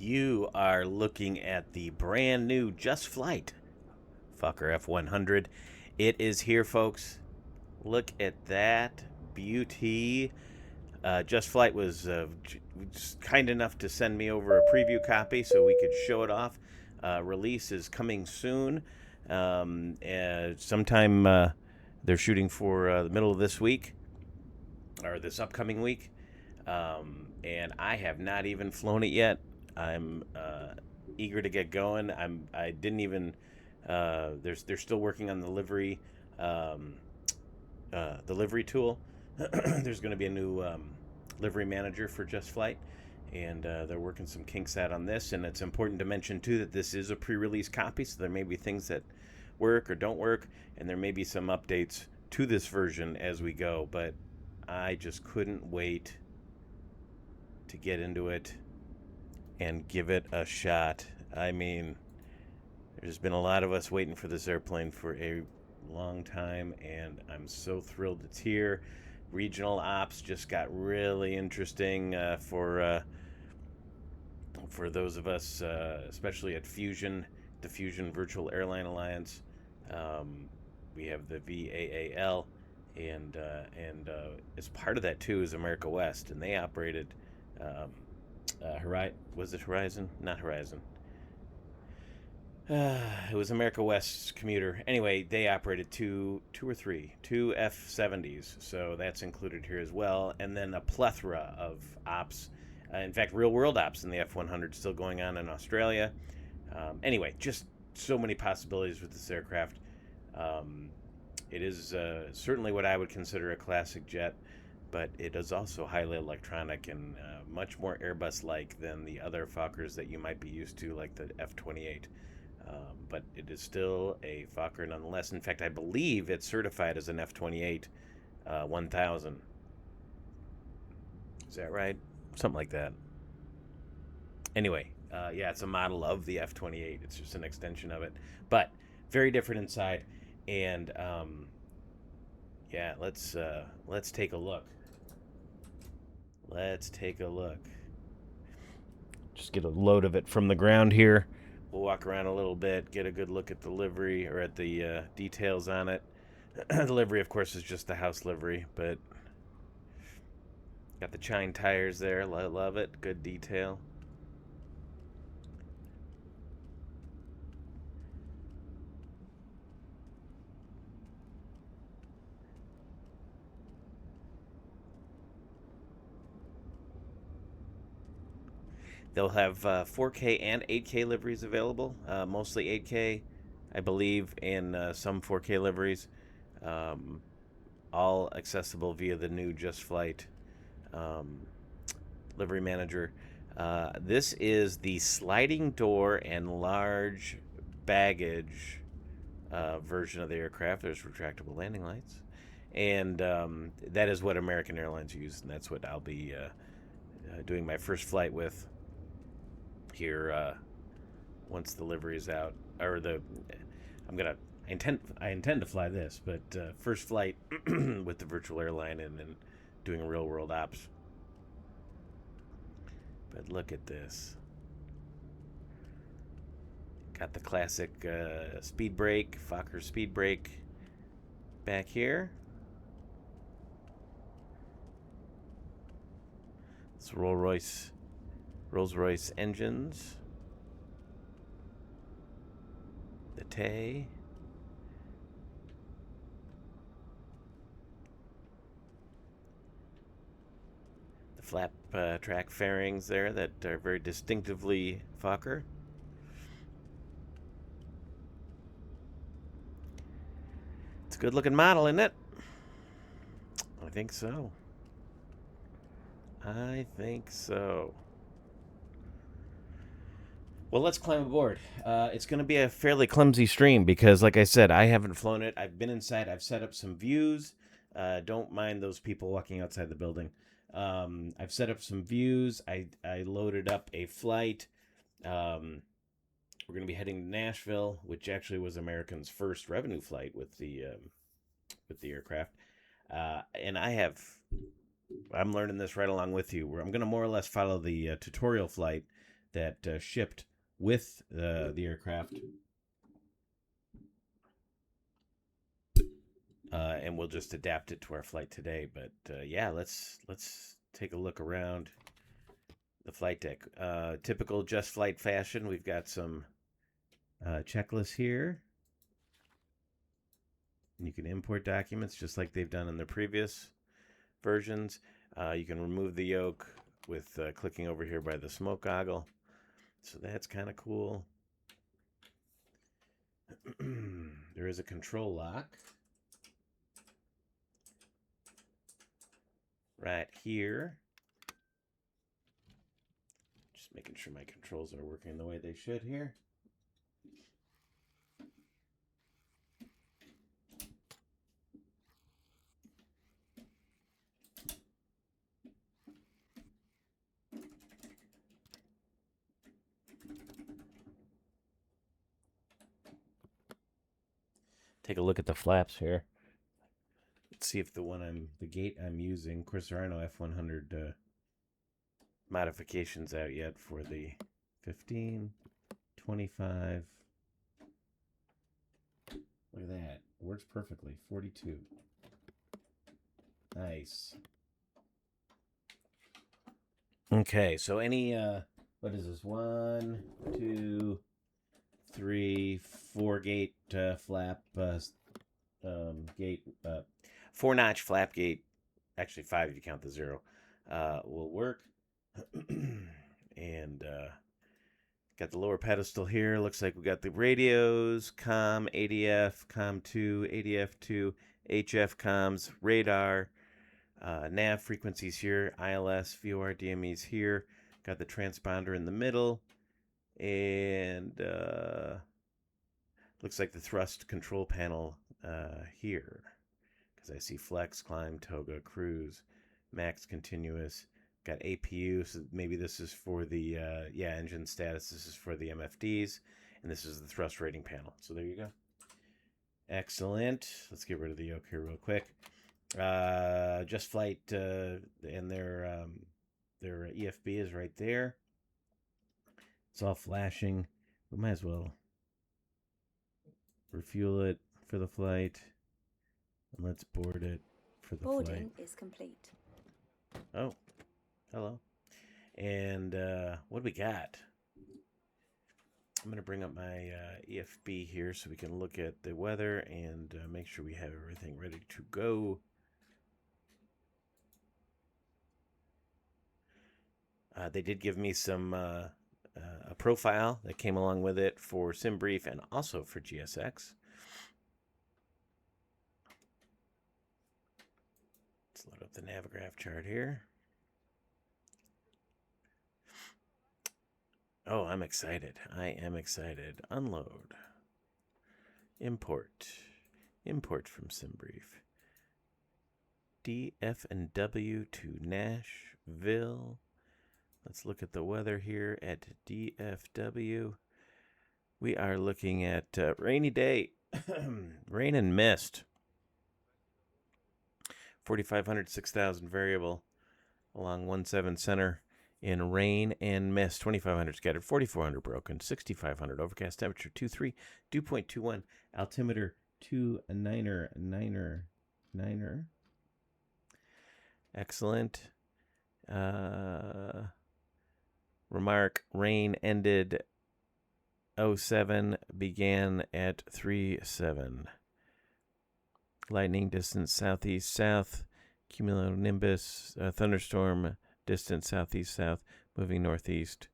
You are looking at the brand new Just Flight Fokker F100. It is here, folks. Look at that beauty. Just Flight was just kind enough to send me over a preview copy so we could show it off. Release is coming soon. Sometime they're shooting for the middle of this week or this upcoming week. And I have not even flown it yet. I'm eager to get going. I didn't even. They're still working on the livery tool. There's going to be a new livery manager for Just Flight, and they're working some kinks out on this. And it's important to mention too that this is a pre-release copy, so there may be things that work or don't work, and there may be some updates to this version as we go. But I just couldn't wait to get into it and give it a shot. I mean, there's been a lot of us waiting for this airplane for a long time, and I'm so thrilled it's here. Regional ops just got really interesting for those of us, especially at Fusion, the Fusion Virtual Airline Alliance. We have the VAAL, and as part of that too is America West, and they operated. Was it Horizon? Not Horizon. It was America West's commuter. Anyway, they operated two F-70s, so that's included here as well. And then a plethora of ops. In fact, real-world ops in the F-100 still going on in Australia. Anyway, just so many possibilities with this aircraft. It is certainly what I would consider a classic jet, but it is also highly electronic and much more Airbus-like than the other Fokkers that you might be used to, like the F-28. But it is still a Fokker nonetheless. In fact, I believe it's certified as an F-28 1000. Is that right? Something like that. Anyway, yeah, it's a model of the F-28. It's just an extension of it. But very different inside. And yeah, let's take a look. Let's take a look. Just get a load of it from the ground here. We'll walk around a little bit, get a good look at the livery or at the details on it. The livery, of course, is just the house livery, but got the chine tires there. Love it. Good detail. They'll have 4K and 8K liveries available, mostly 8K, I believe, and some 4K liveries, all accessible via the new Just Flight livery manager. This is the sliding door and large baggage version of the aircraft. There's retractable landing lights, and that is what American Airlines use, and that's what I'll be doing my first flight with here once the livery is out, or I intend to fly this, but first flight with the virtual airline and then doing real world ops. But look at this. Got the classic speed brake, Fokker speed brake back here. It's Rolls-Royce engines. The Tay. The flap track fairings there that are very distinctively Fokker. It's a good looking model, isn't it? I think so. I think so. Well, let's climb aboard. It's going to be a fairly clumsy stream because, like I said, I haven't flown it. I've been inside. I've set up some views. Don't mind those people walking outside the building. I've set up some views. I loaded up a flight. We're going to be heading to Nashville, which actually was American's first revenue flight with the aircraft. And I'm learning this right along with you. I'm going to more or less follow the tutorial flight that shipped with the aircraft. And we'll just adapt it to our flight today. But yeah, let's take a look around the flight deck. Typical Just Flight fashion, we've got some checklists here. You can import documents just like they've done in the previous versions. You can remove the yoke with clicking over here by the smoke goggle. So that's kind of cool. There is a control lock right here. Just making sure my controls are working the way they should here. Take a look at the flaps here. Let's see if the gate I'm using. Of course, there are no F100 modifications out yet for the 15, 25. Look at that. It works perfectly. 42. Nice. Okay, so any what is this? 1, 2, 3, 4 gate flap gate 4-notch flap gate. Actually 5 if you count the 0. Will work. And got the lower pedestal here. Looks like we got the radios, COM, ADF, COM2, ADF2, HF comms, radar, nav frequencies here, ILS, VOR, DMEs here. Got the transponder in the middle. And looks like the thrust control panel here. Because I see flex, climb, toga, cruise, max continuous. Got APU, so maybe this is for the engine status. This is for the MFDs, and this is the thrust rating panel. So there you go. Excellent. Let's get rid of the yoke here real quick. Just Flight and their EFB is right there. It's all flashing. We might as well refuel it for the flight, and let's board it for the flight. Boarding is complete. Oh. Hello. And what do we got? I'm going to bring up my EFB here so we can look at the weather and make sure we have everything ready to go. They did give me some a profile that came along with it for SimBrief and also for GSX. Let's load up the Navigraph chart here. Oh, I'm excited. I am excited. Unload. Import. Import from SimBrief. DF and W to Nashville. Let's look at the weather here at DFW. We are looking at rainy day. Rain and mist. 4,500, 6,000 variable along 17 center. In rain and mist, 2,500 scattered, 4,400 broken, 6,500 overcast, temperature 23, dew point 21, altimeter 29er. Excellent. Remark, rain ended 07, began at 37. Lightning distance southeast south, cumulonimbus, thunderstorm distance southeast south, moving northeast.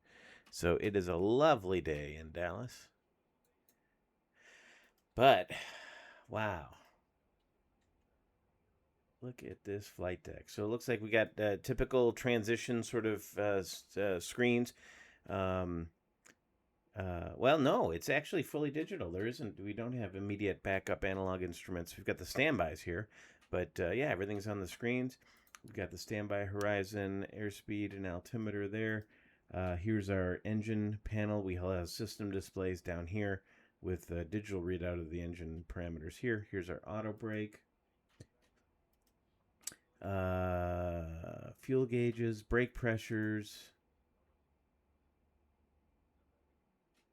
So it is a lovely day in Dallas. But wow, look at this flight deck. So it looks like we got typical transition sort of screens. Well, no, it's actually fully digital. We don't have immediate backup analog instruments. We've got the standbys here, but yeah, everything's on the screens. We've got the standby horizon, airspeed, and altimeter there. Here's our engine panel. We have system displays down here with a digital readout of the engine parameters here. Here's our auto brake. Fuel gauges, brake pressures.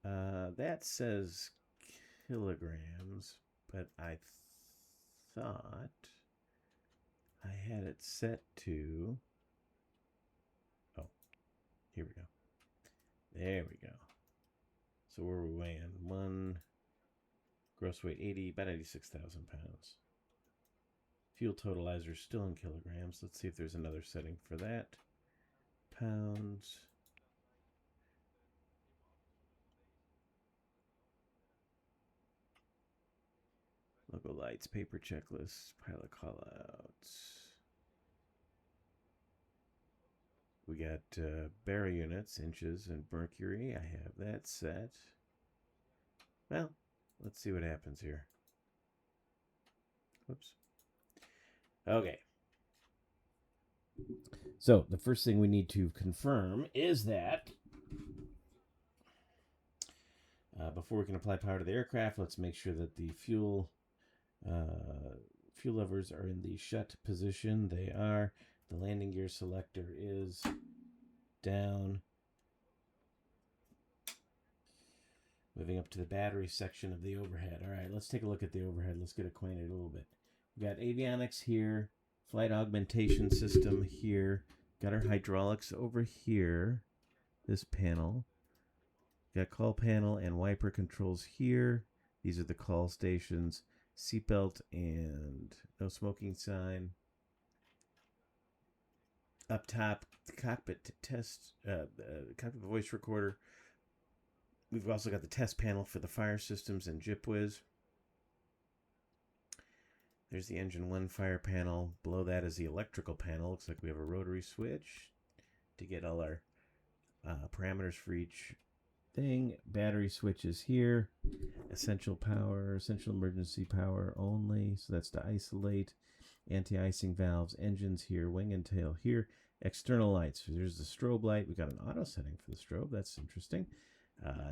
That says kilograms, but I thought I had it set to... Oh, here we go. There we go. So where are we weighing? One gross weight 80, about 86,000 pounds. Fuel totalizer still in kilograms. Let's see if there's another setting for that. Pounds. Logo lights, paper checklist, pilot callouts. We got barre units, inches, and mercury. I have that set. Well, let's see what happens here. Whoops. Okay. So the first thing we need to confirm is that before we can apply power to the aircraft, let's make sure that the fuel levers are in the shut position. They are. The landing gear selector is down. Moving up to the battery section of the overhead. All right, let's take a look at the overhead. Let's get acquainted a little bit. We got avionics here, flight augmentation system here. Got our hydraulics over here, this panel. Got call panel and wiper controls here. These are the call stations. Seatbelt and no smoking sign. Up top, the cockpit test, cockpit voice recorder. We've also got the test panel for the fire systems and JIPWIZ. There's the engine 1 fire panel. Below that is the electrical panel. Looks like we have a rotary switch to get all our parameters for each thing. Battery switches here. Essential power, essential emergency power only. So that's to isolate. Anti-icing valves, engines here, wing and tail here. External lights. So there's the strobe light. We got an auto setting for the strobe. That's interesting.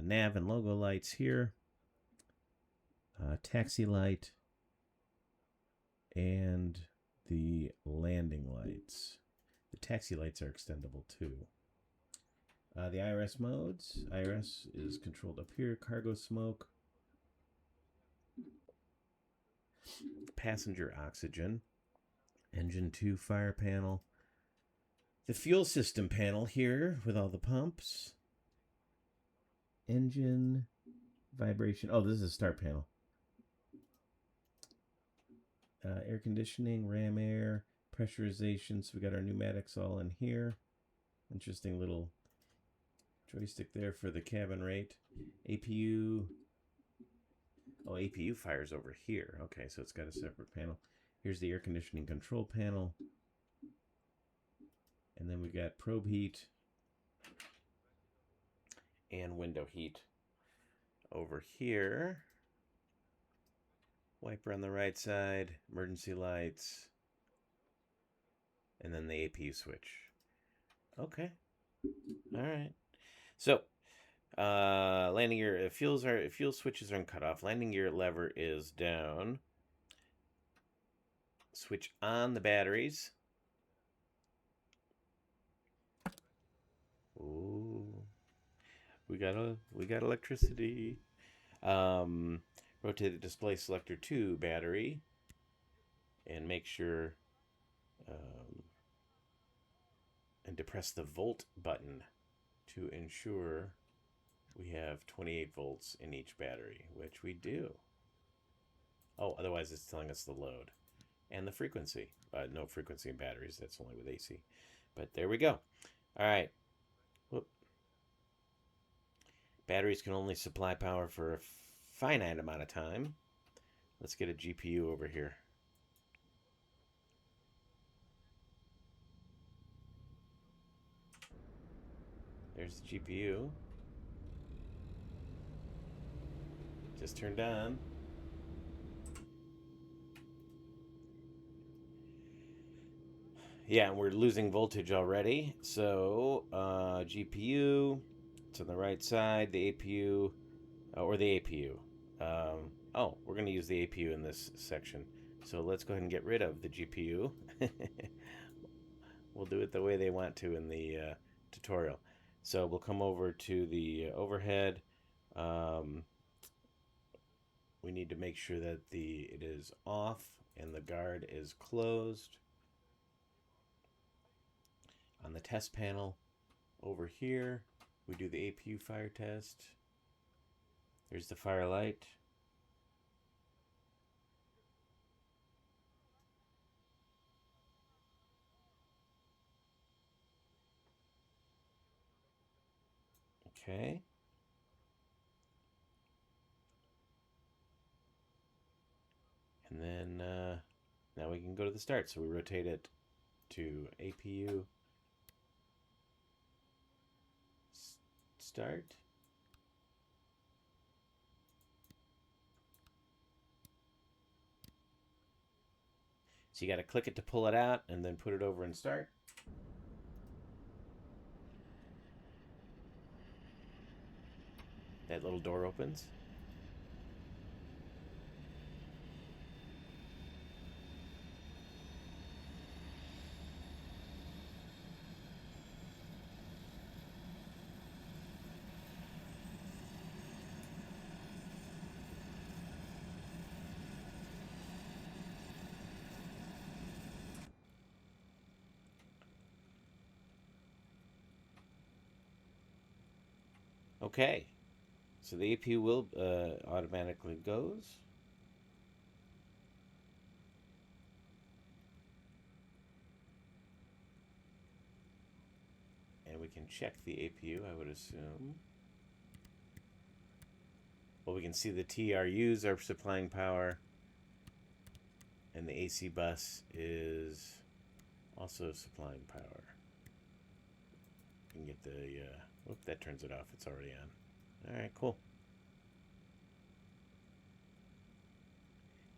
Nav and logo lights here. Taxi light. And the landing lights. The taxi lights are extendable too. The IRS modes. IRS is controlled up here. Cargo smoke. Passenger oxygen. Engine 2 fire panel. The fuel system panel here with all the pumps. Engine vibration. Oh, this is a start panel. Air conditioning, ram air, pressurization. So we got our pneumatics all in here. Interesting little joystick there for the cabin rate. APU. Oh, APU fires over here. Okay, so it's got a separate panel. Here's the air conditioning control panel. And then we got probe heat and window heat over here. Wiper on the right side, emergency lights, and then the APU switch. Okay. All right. So, landing gear fuel switches are in cutoff. Landing gear lever is down. Switch on the batteries. Ooh. We got electricity. Rotate the display selector to battery and make sure and depress the volt button to ensure we have 28 volts in each battery, which we do. Oh, otherwise it's telling us the load and the frequency. No frequency in batteries. That's only with AC. But there we go. All right. Whoop. Batteries can only supply power for a finite amount of time. Let's get a GPU over here. There's the GPU. Just turned on. Yeah, we're losing voltage already. So, GPU, it's on the right side, the APU, or the APU. Oh, we're going to use the APU in this section. So let's go ahead and get rid of the GPU. We'll do it the way they want to in the tutorial. So we'll come over to the overhead. Um, we need to make sure that it is off and the guard is closed. On the test panel over here, we do the APU fire test. There's the fire light. Okay. And then now we can go to the start. So we rotate it to APU Start. So you got to click it to pull it out and then put it over and start. That little door opens. Okay, so the APU will automatically goes. And we can check the APU, I would assume. Well, we can see the TRUs are supplying power. And the AC bus is also supplying power. You can get the... Whoop, that turns it off. It's already on. All right, cool.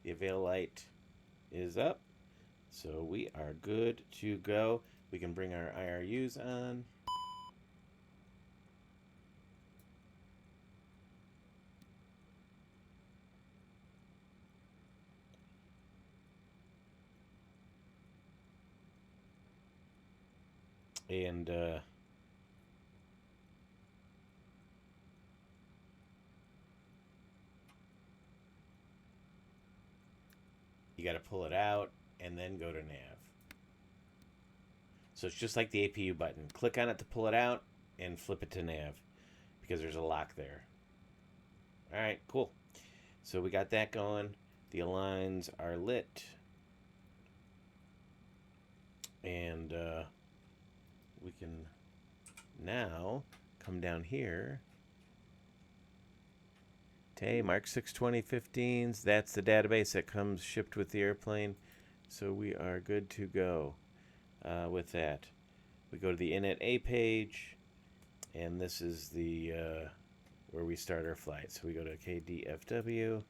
The avail light is up. So we are good to go. We can bring our IRUs on. And you got to pull it out and then go to nav. So it's just like the APU button. Click on it to pull it out and flip it to nav because there's a lock there. All right, cool. So we got that going. The aligns are lit. And we can now come down here. Okay, Mark 6 2015s. That's the database that comes shipped with the airplane. So we are good to go with that. We go to the init A page, and this is the where we start our flight. So we go to KDFW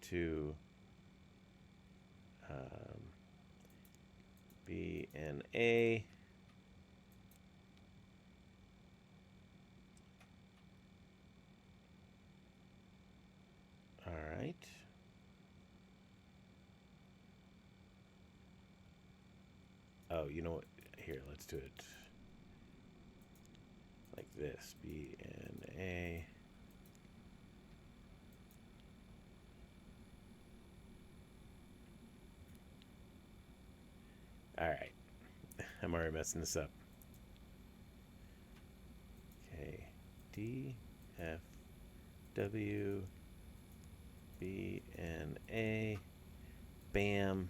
to BNA. All right. Oh, you know what? Here, let's do it like this. BNA. All right. I'm already messing this up. Okay. DFW BNA. Bam.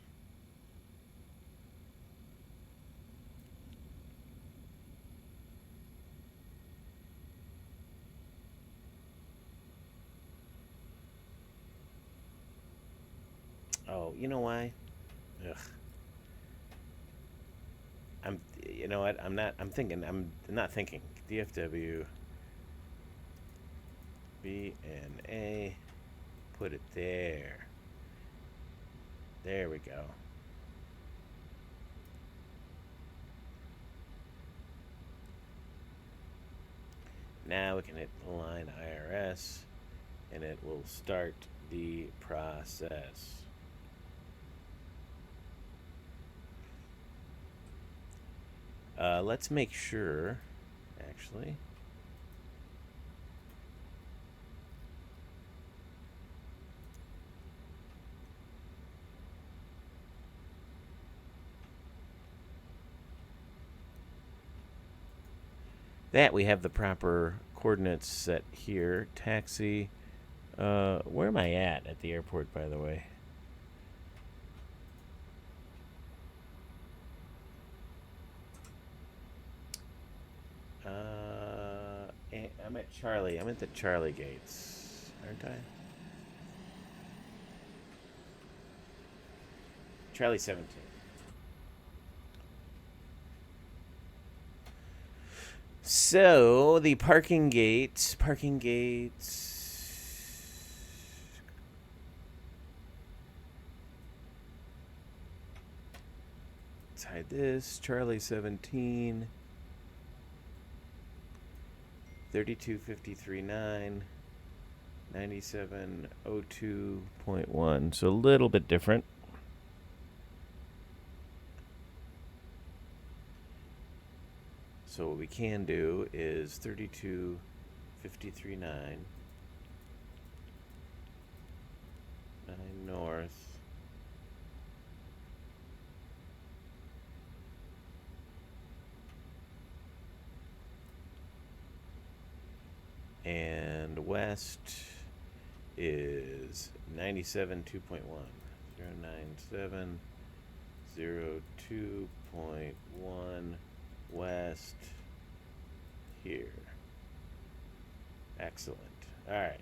Oh, you know why? Ugh. You know what? I'm not thinking. DFW BNA. Put it there. There we go. Now we can hit line IRS and it will start the process. Let's make sure, actually, that, we have the proper coordinates set here. Taxi. Where am I at the airport, by the way? I'm at Charlie. I'm at the Charlie gates, aren't I? Charlie 17. So the parking gates. Let's hide this. Charlie 17. 3253.9. 9702.1. So a little bit different. So what we can do is 3253.9. 9 north. And west is 97 2.1. 097 02.1 west here. Excellent. All right.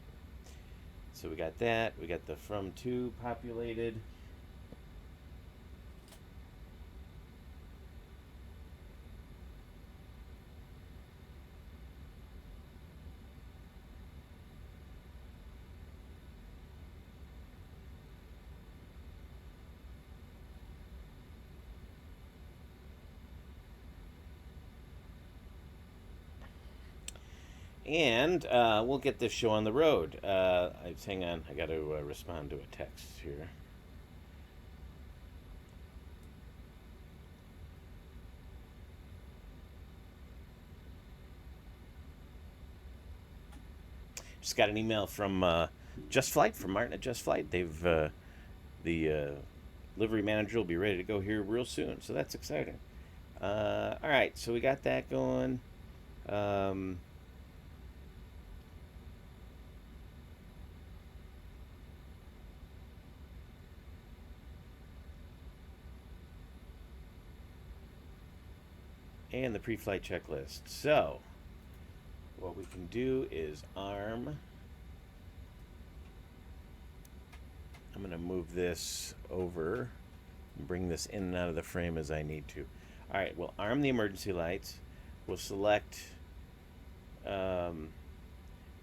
So we got that. We got the from to populated. And we'll get this show on the road. Hang on, I got to respond to a text here. Just got an email from Just Flight, from Martin at Just Flight. They've the livery manager will be ready to go here real soon, so that's exciting. All right, so we got that going. And the pre-flight checklist. So, what we can do is arm. I'm going to move this over and bring this in and out of the frame as I need to. All right, we'll arm the emergency lights. We'll select the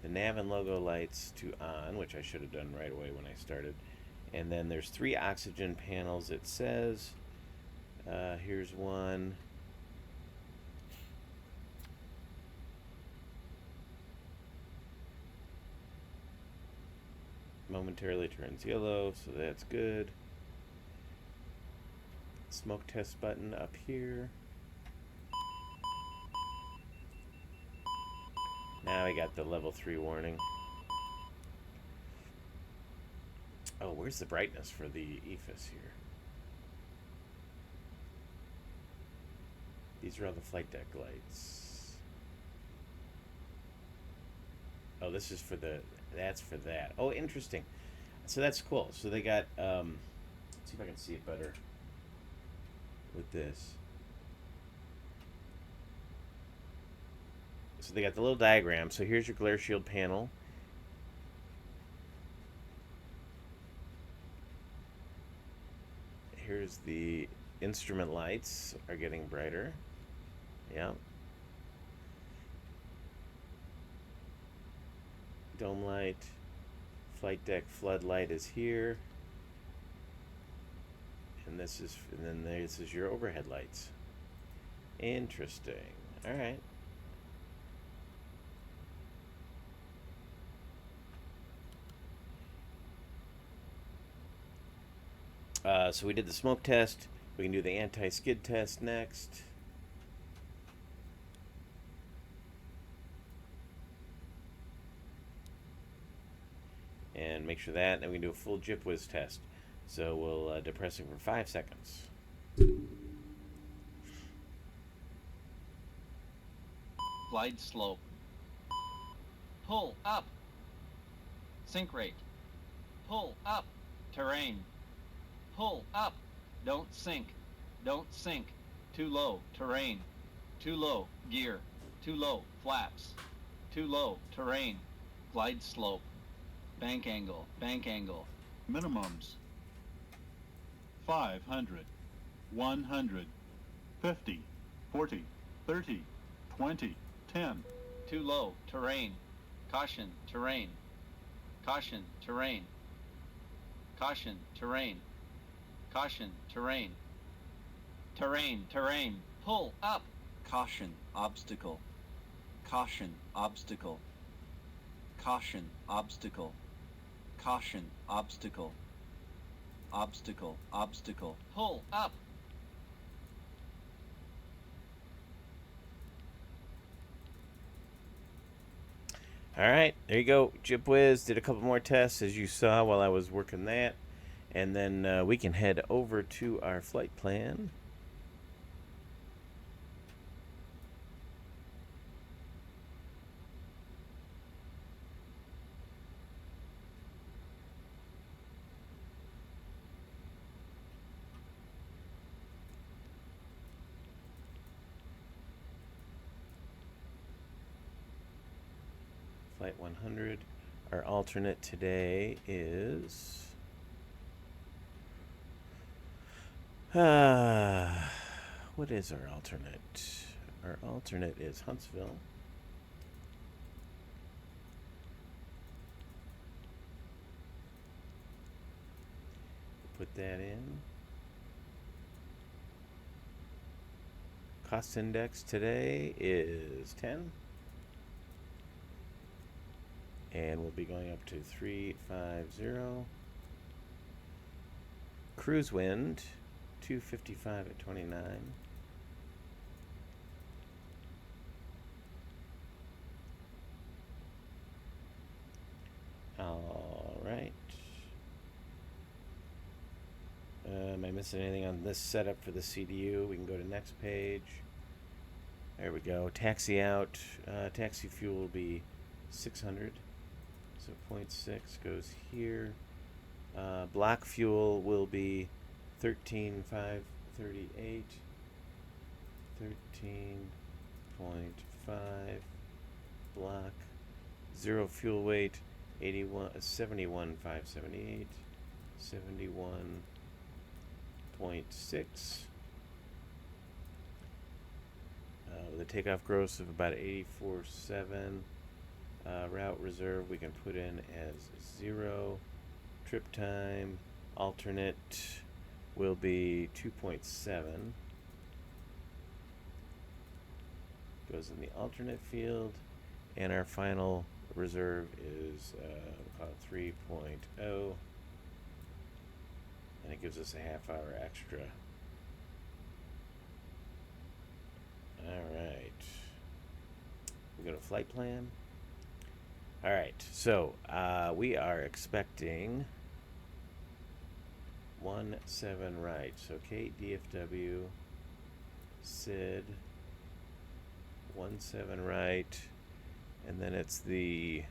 nav and logo lights to on, which I should have done right away when I started. And then there's 3 oxygen panels, it says. Here's one. Momentarily turns yellow, so that's good. Smoke test button up here. Now I got the level 3 warning. Oh, where's the brightness for the EFIS here? These are all the flight deck lights. Oh, this is for the... That's for that. Oh, interesting. So that's cool. So they got, let's see if I can see it better with this. So they got the little diagram. So here's your glare shield panel. Here's the instrument lights are getting brighter. Yeah. Dome light, flight deck floodlight is here, and this is your overhead lights. Interesting. All right. So we did the smoke test. We can do the anti-skid test next. And make sure that, and we can do a full jip whiz test. So we'll depress it for 5 seconds. glide slope. Pull up. Sink rate. Pull up. Terrain. Pull up. Don't sink. Don't sink. Too low. Terrain. Too low. Gear. Too low. Flaps. Too low. Terrain. Glide slope. Bank angle. Bank angle. Minimums 500, 100, 50, 40, 30, 20, 10. Too low. Terrain. Caution. Terrain. Caution. Terrain. Caution. Terrain. Caution. Terrain. Terrain. Terrain. Pull up. Caution. Obstacle. Caution. Obstacle. Caution. Obstacle. Caution. Obstacle. Obstacle. Obstacle. Pull up. All right, there you go. JipWiz did a couple more tests, as you saw while I was working that. And then we can head over to our flight plan. Flight 100. Our alternate today is what is our alternate? Our alternate is Huntsville. Put that in. Cost index today is 10. And we'll be going up to 350. Cruise wind, 255 at 29. All right. Am I missing anything on this setup for the CDU? We can go to next page. There we go. Taxi out. Taxi fuel will be 600. So 0.6 goes here. Block fuel will be 13,538. 13.5 block. Zero fuel weight 71,578. 71.6. With a takeoff gross of about 84.7. Route reserve we can put in as 0. Trip time alternate will be 2.7. Goes in the alternate field, and our final reserve is we'll call it 3.0, and it gives us a half hour extra. All right, we go to flight plan. All right, so we are expecting 17 right. So Kate, DFW, Sid, 17 right, and then it's the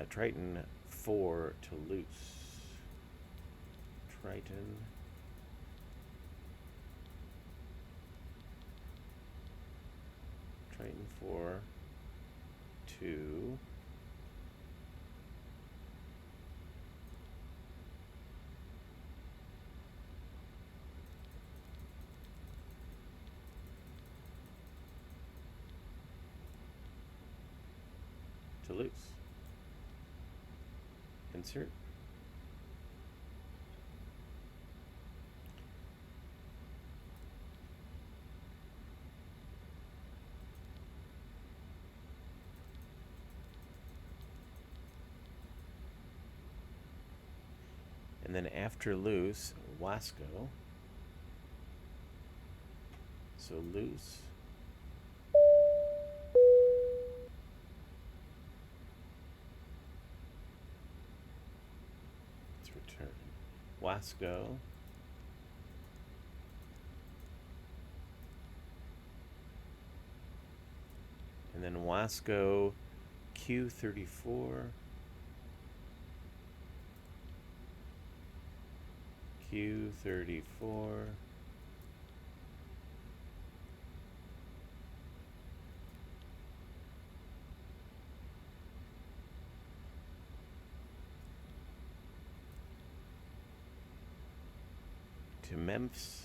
Triton 4 Toulouse. Triton. Triton 4 to Toulouse. Insert. And then after loose, Wasco. So loose. Let's return. Wasco. And then Wasco Q34. Q34. To Memphis.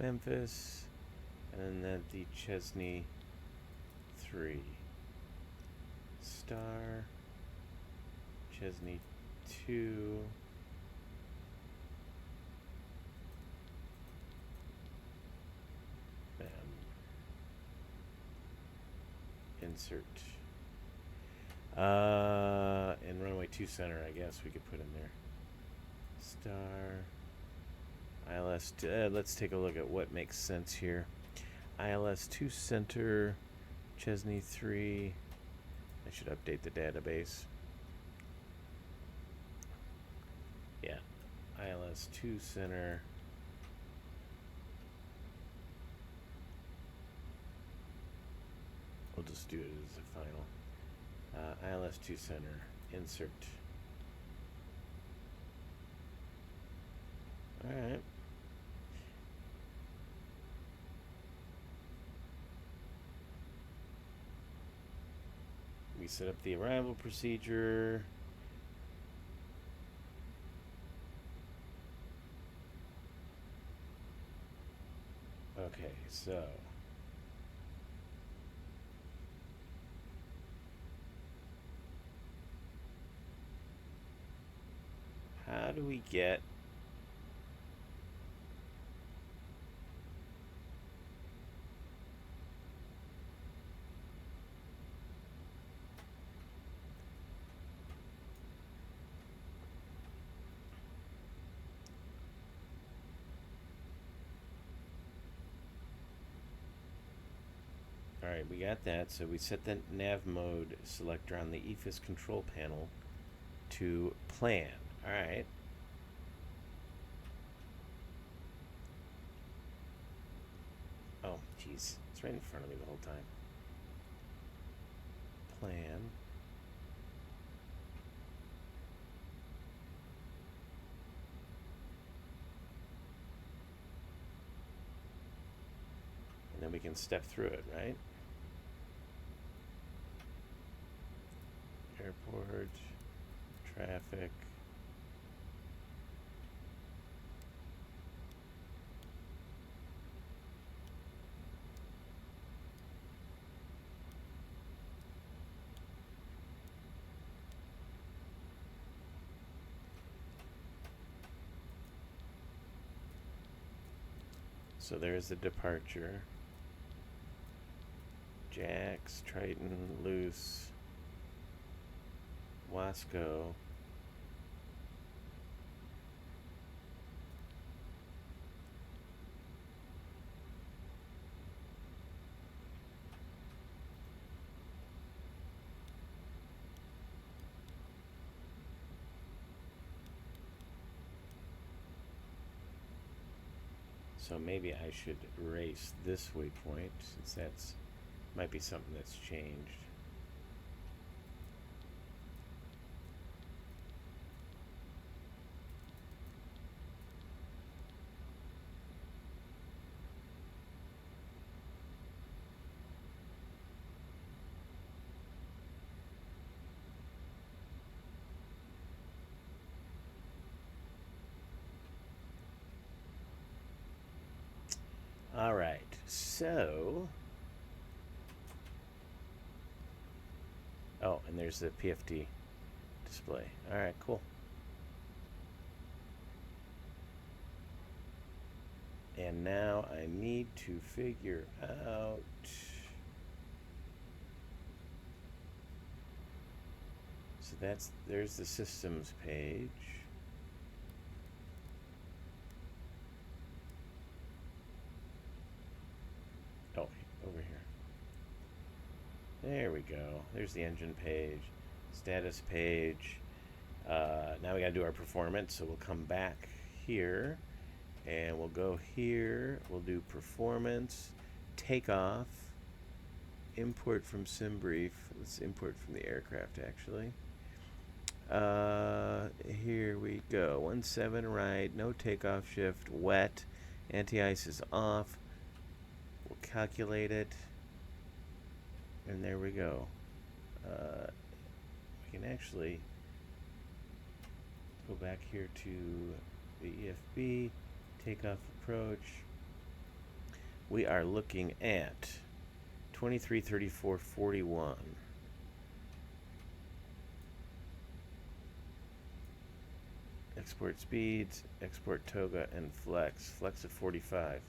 Memphis, and then the Chesney 3 Star, Chesney 2, insert, and runway 2 center, I guess we could put in there. Star. ILS, let's take a look at what makes sense here. ILS 2 center, Chesney 3. I should update the database. Yeah, ILS 2 center. We'll just do it as a final. ILS 2 center, insert. All right. We set up the arrival procedure. Okay, so how do we get Alright, we got that. So we set the nav mode selector on the EFIS control panel to plan. Alright. Oh, jeez. It's right in front of me the whole time. Plan. And then we can step through it, right? Airport, traffic. So there's the departure. Jax, Triton, Loose, Wasco. So maybe I should erase this waypoint, since that's might be something that's changed. All right, so, oh, and there's the PFD display. All right, cool. And now I need to figure out, so there's the systems page. Oh, over here. There we go. There's the engine page, status page. Now we gotta do our performance, so we'll come back here, and we'll go here. We'll do performance, takeoff, import from SimBrief. Let's import from the aircraft, actually. Here we go. 17 right, no takeoff shift, wet, anti-ice is off. We'll calculate it, and there we go. We can actually go back here to the EFB, takeoff approach. We are looking at 23:34:41. Export speeds, export toga, and flex. Flex at 45.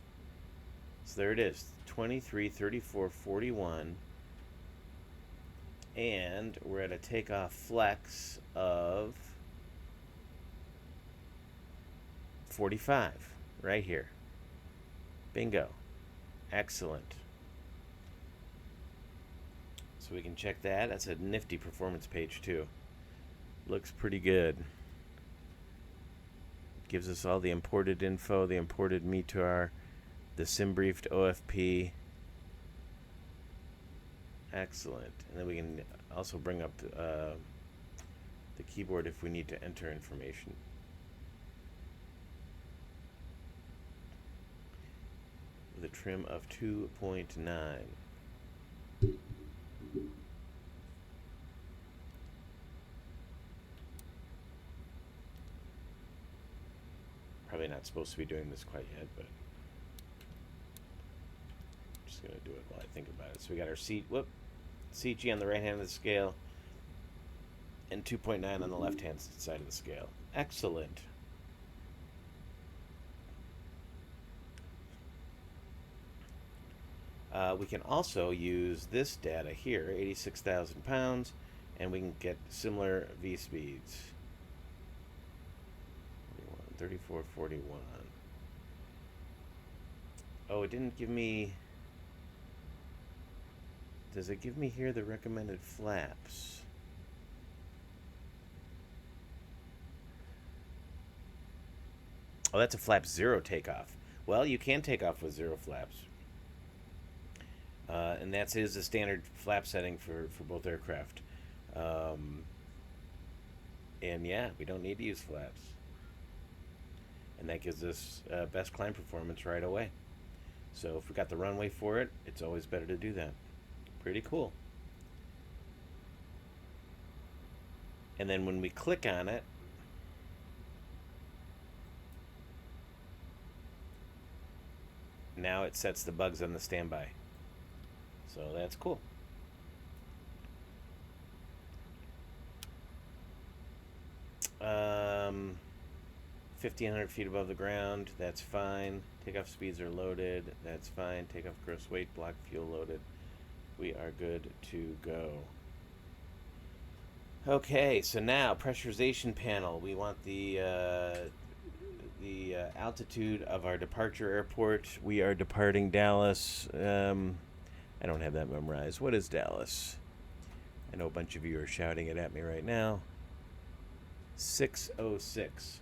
So there it is, 23:34:41. And we're at a takeoff flex of 45, right here. Bingo. Excellent. So we can check that. That's a nifty performance page too. Looks pretty good. Gives us all the imported info, the imported METAR, the SimBriefed OFP. Excellent. And then we can also bring up the keyboard if we need to enter information. With a trim of 2.9. Probably not supposed to be doing this quite yet, but I'm just going to do it while I think about it. So we got our CG on the right hand of the scale and 2.9 on the left hand side of the scale. Excellent. We can also use this data here, 86,000 pounds, and we can get similar V speeds. 34:41. Oh, it didn't give me... Does it give me here the recommended flaps? Oh, that's a flap 0 takeoff. Well, you can take off with 0 flaps. And that is the standard flap setting for both aircraft. And yeah, we don't need to use flaps. And that gives us best climb performance right away. So if we got the runway for it, it's always better to do that. Pretty cool. And then when we click on it, now it sets the bugs on the standby. So that's cool. Um, 1,500 feet above the ground, that's fine. Takeoff speeds are loaded, that's fine. Takeoff gross weight, block fuel loaded. We are good to go. Okay, so now pressurization panel. We want the altitude of our departure airport. We are departing Dallas. I don't have that memorized. What is Dallas? I know a bunch of you are shouting it at me right now. 606.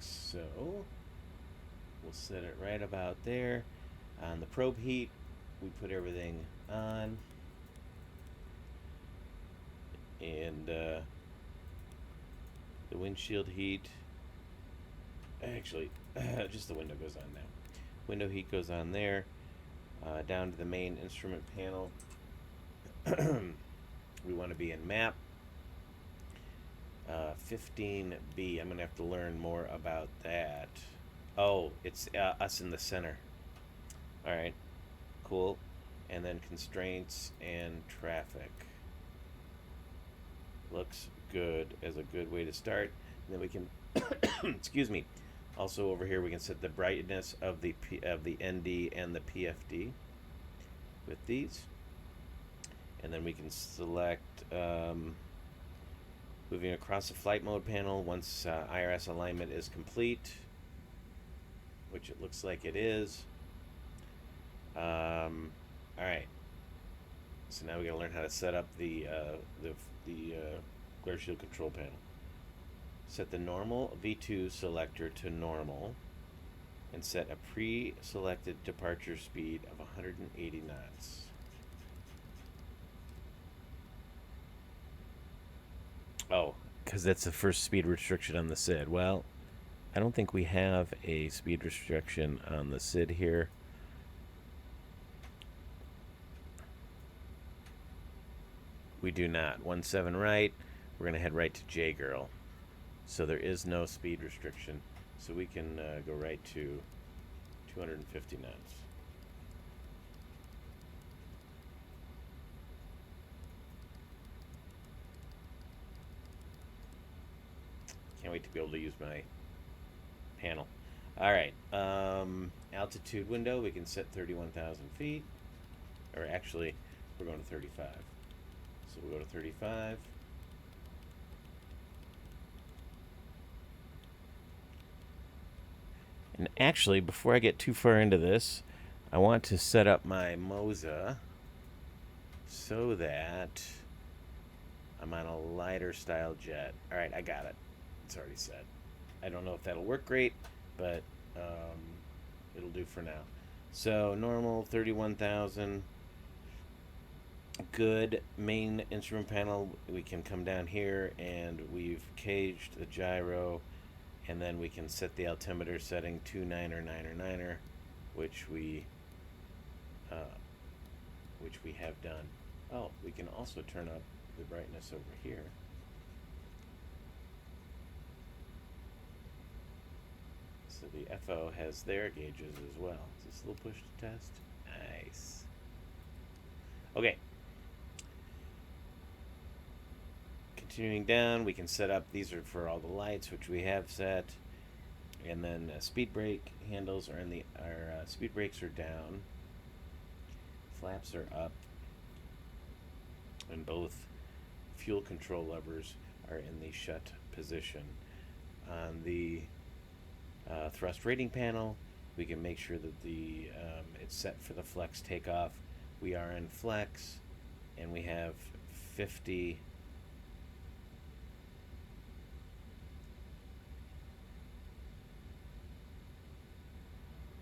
So we'll set it right about there. On the probe heat, we put everything on. And the windshield heat, actually, just the window goes on now. Window heat goes on there. Down to the main instrument panel. We want to be in map. 15B. I'm going to have to learn more about that. Oh, it's us in the center. Alright, cool. And then constraints and traffic. Looks good as a good way to start. And then we can, excuse me, also over here we can set the brightness of the ND and the PFD with these. And then we can select Moving across the flight mode panel once IRS alignment is complete, which it looks like it is. All right. So now we got to learn how to set up the glare shield control panel. Set the normal V2 selector to normal and set a pre-selected departure speed of 180 knots. Oh, because that's the first speed restriction on the SID. Well, I don't think we have a speed restriction on the SID here. We do not. 17 right. We're going to head right to J Girl. So there is no speed restriction. So we can go right to 250 knots. Can't wait to be able to use my panel. All right. Altitude window, we can set 31,000 feet. Or actually, we're going to 35. So we'll go to 35. And actually, before I get too far into this, I want to set up my MOSA so that I'm on a lighter style jet. All right, I got it. It's already set. I don't know if that'll work great, but it'll do for now. So normal 31,000. Good. Main instrument panel, we can come down here and we've caged the gyro, and then we can set the altimeter setting to 9er, 9er, 9er, which we have done. Oh, we can also turn up the brightness over here. So the FO has their gauges as well. Is this a little push to test? Nice. Okay. Continuing down, we can set up, these are for all the lights, which we have set. And then speed brake handles are in our speed brakes are down. Flaps are up. And both fuel control levers are in the shut position. On the thrust rating panel, we can make sure that it's set for the flex takeoff. We are in flex, and we have 50.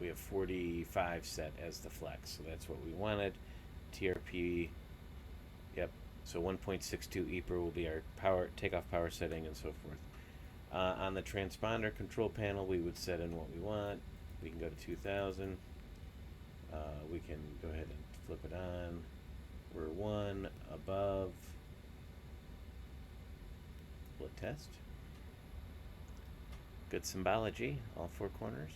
We have 45 set as the flex, so that's what we wanted. TRP, yep. So 1.62 EPR will be our takeoff power setting, and so forth. On the transponder control panel, we would set in what we want. We can go to 2,000. We can go ahead and flip it on. We're 1 above. Split test. Good symbology, all 4 corners.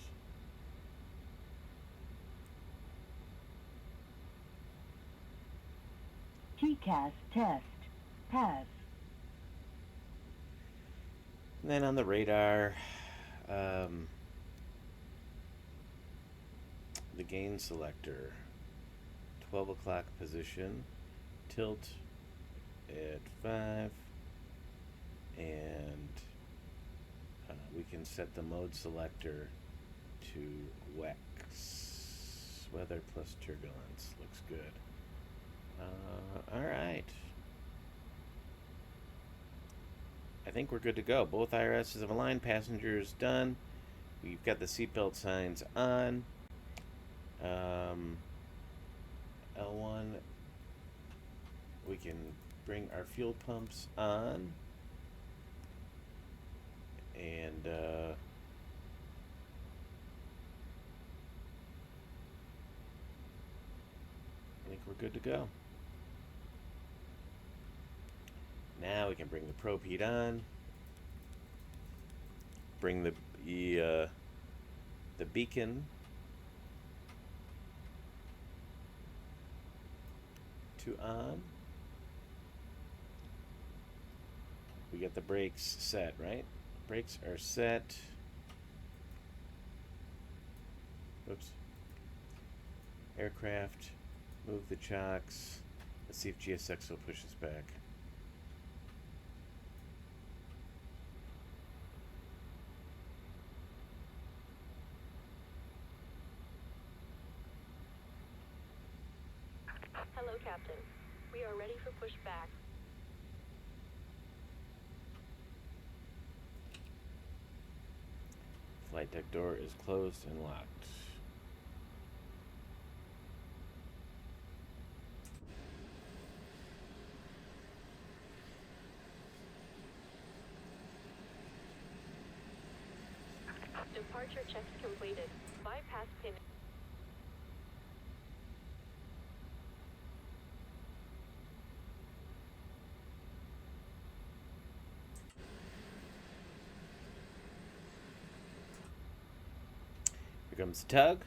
TCAS test. Pass. And then on the radar, the gain selector, 12 o'clock position, tilt at 5, and we can set the mode selector to WEX, weather plus turbulence, looks good. All right. I think we're good to go. Both IRSs have aligned. Passengers done. We've got the seatbelt signs on. L1. We can bring our fuel pumps on. And I think we're good to go. Now we can bring the probe heat on. Bring the beacon to on. We get the brakes set, right? Brakes are set. Oops. Aircraft. Move the chocks. Let's see if GSXO pushes back. We are ready for pushback. Flight deck door is closed and locked. Departure checks completed. Bypass pin. Here comes the tug.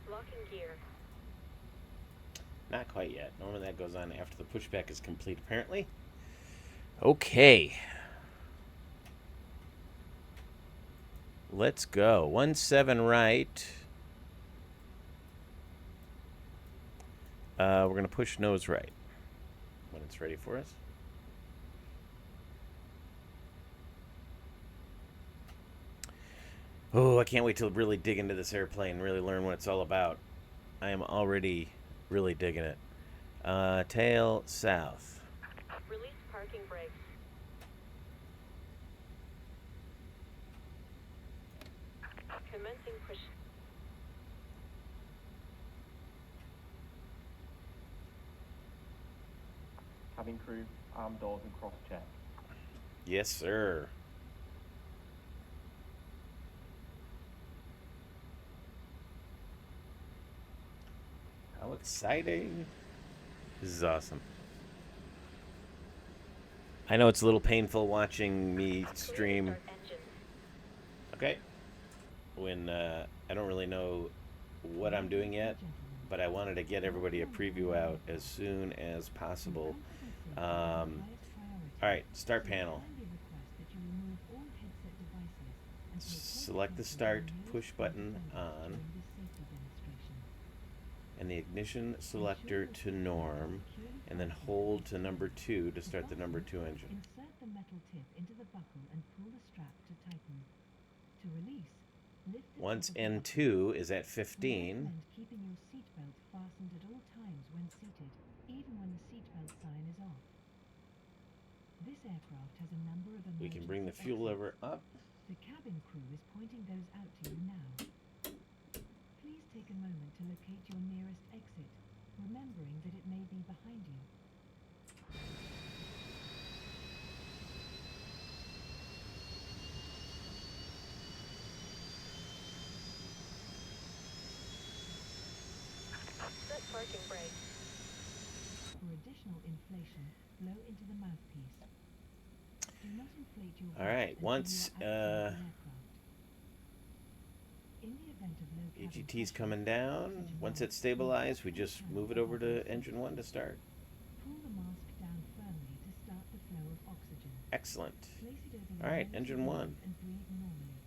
Locking gear. Not quite yet. Normally that goes on after the pushback is complete, apparently. Okay. Let's go. 17 right. We're going to push nose right when it's ready for us. Oh, I can't wait to really dig into this airplane, really learn what it's all about. I am already really digging it. Tail south. Release parking brakes. Commencing push. Cabin crew, arm doors and cross check. Yes, sir. How exciting. This is awesome. I know it's a little painful watching me stream. Start engine. Okay. When I don't really know what I'm doing yet, but I wanted to get everybody a preview out as soon as possible. Alright, start panel. Select the start push button on and the ignition selector to norm, and then hold to number 2 to start the number 2 engine. Insert the metal tip into the buckle and pull the strap to tighten. To release, lift the Once tip of the N2 is at buckle. 15, Recommend keeping your seatbelt fastened at all times when seated, even when the seatbelt sign is off. This aircraft has a number of we can bring the emergency fuel exits. lever up. The cabin crew is pointing those out to you now. Please take a moment to locate your nearest exit, remembering that it may be behind you. Set parking brakes. For additional inflation, blow into the mouthpiece. Do not inflate your All right, until once, you are outside the aircraft. In the event of low cabin AGT's pressure, coming down. oxygen Once mask it's stabilized, we will just hold move it the over to oxygen. engine 1 to start. Pull the mask down firmly to start the flow of oxygen. Excellent. Place it over your All right, nose engine and 1. mouth and breathe normally.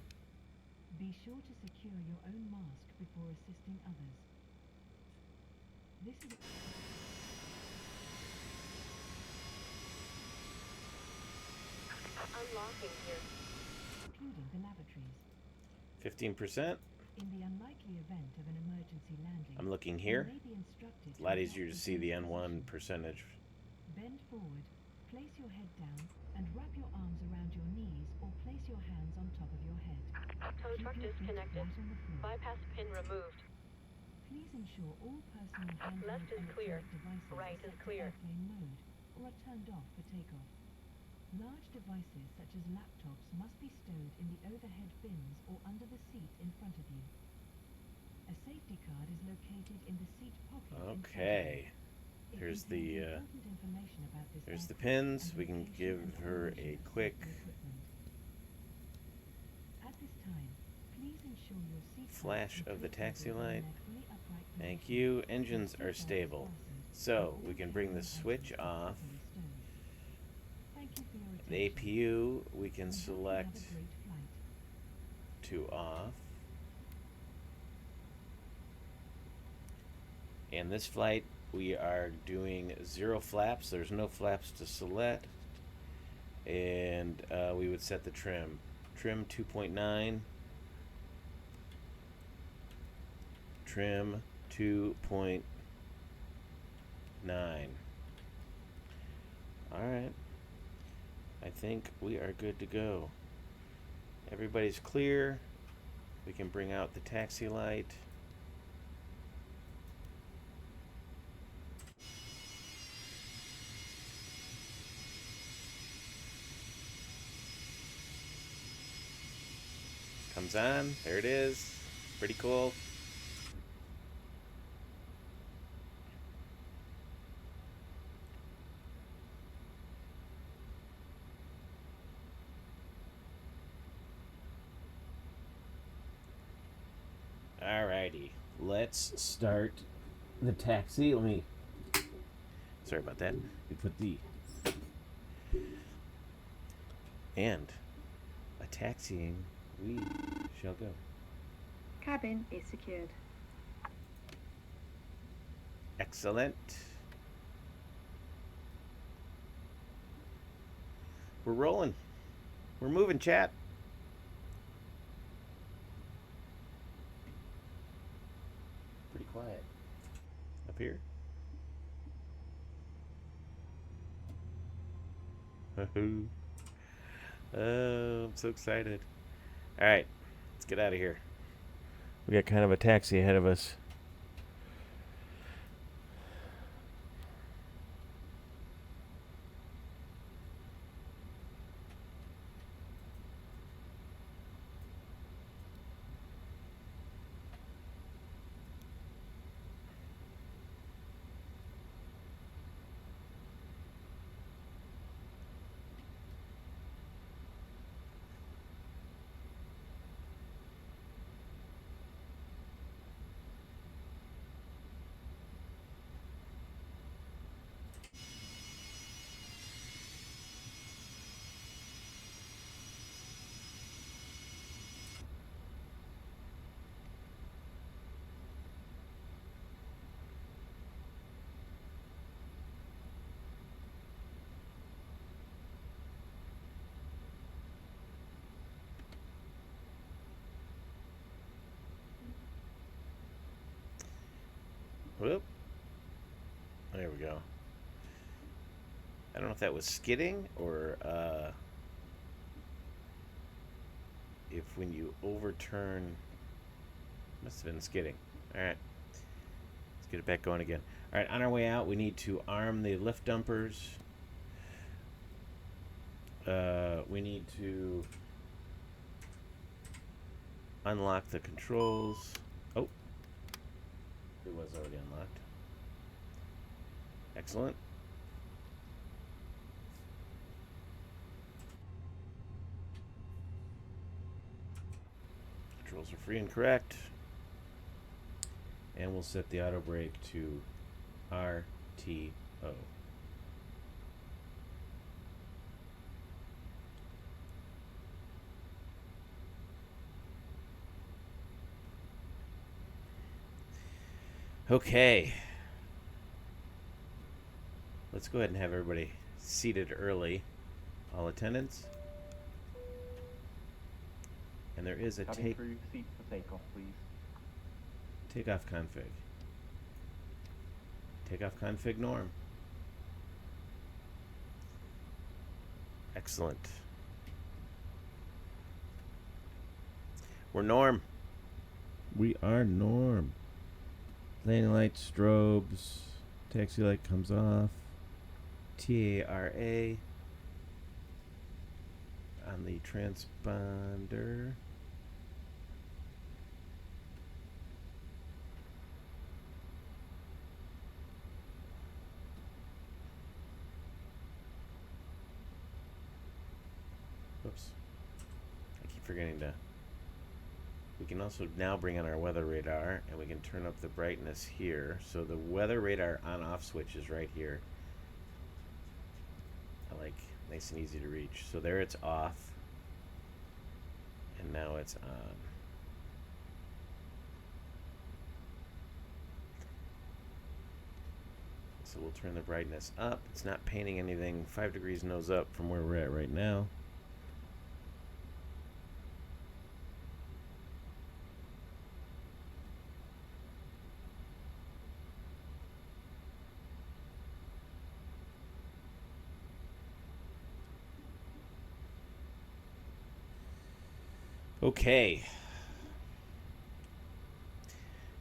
Be sure to secure your own mask before assisting others. This is Unlocking gear. including the lavatories. 15%. In the unlikely event of an emergency landing, I'm looking you here. may be instructed It's a lot to easier to adopt see the a N1 position. percentage. Bend forward, place your head down, and wrap your arms around your knees or place your hands on top of your head. Tow Keep truck your feet disconnected. flat on the floor. Bypass pin removed. Please ensure all personal handheld Left is clear. electronic devices Right are is set clear. to airplane mode or are turned off for takeoff. Large devices such as laptops must be stowed in the overhead bins or under the seat in front of you. A safety card is located in the seat pocket in front of you. Okay. It Here's contains the important information about this there's the aircraft pins. and We can location give and her operation a of quick safety equipment. At this time, please ensure your seat flash of the taxi light. Thank you. you. Engines are stable. So we can bring the switch off. The APU we can select to off. And this flight we are doing 0 flaps. There's no flaps to select. And we would set the trim. Trim 2.9. Trim 2.9. Alright. I think we are good to go. Everybody's clear. We can bring out the taxi light. Comes on. There it is. Pretty cool. Alrighty, let's start the taxi. Let me. Sorry about that. We put the. And a taxiing we shall go. Cabin is secured. Excellent. We're rolling. We're moving, chat. Pretty quiet. Up here. Oh, I'm so excited. Alright, let's get out of here. We got kind of a taxi ahead of us. Whoop. There we go. I don't know if that was skidding or if when you overturn, must have been skidding. All right, let's get it back going again. All right, on our way out, we need to arm the lift dumpers. We need to unlock the controls. Oh, it was already unlocked. Excellent. Controls are free and correct. And we'll set the auto brake to RTO. Okay. Let's go ahead and have everybody seated early. All attendants. And there is a Cabin crew, seats for takeoff, please. takeoff config. Takeoff config norm. Excellent. We're norm. We are norm. Landing light, strobes. Taxi light comes off. TARA on the transponder. Oops. I keep forgetting to. We can also now bring on our weather radar, and we can turn up the brightness here. So the weather radar on-off switch is right here. I like nice and easy to reach. So there it's off, and now it's on. So we'll turn the brightness up. It's not painting anything 5 degrees nose up from where we're at right now. Okay.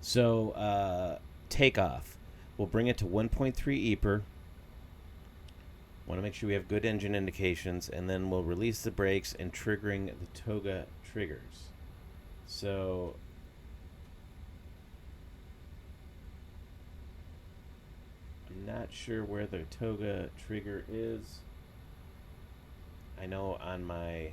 So, takeoff. We'll bring it to 1.3 EPR. Want to make sure we have good engine indications, and then we'll release the brakes and triggering the toga triggers. So, I'm not sure where the toga trigger is. I know on my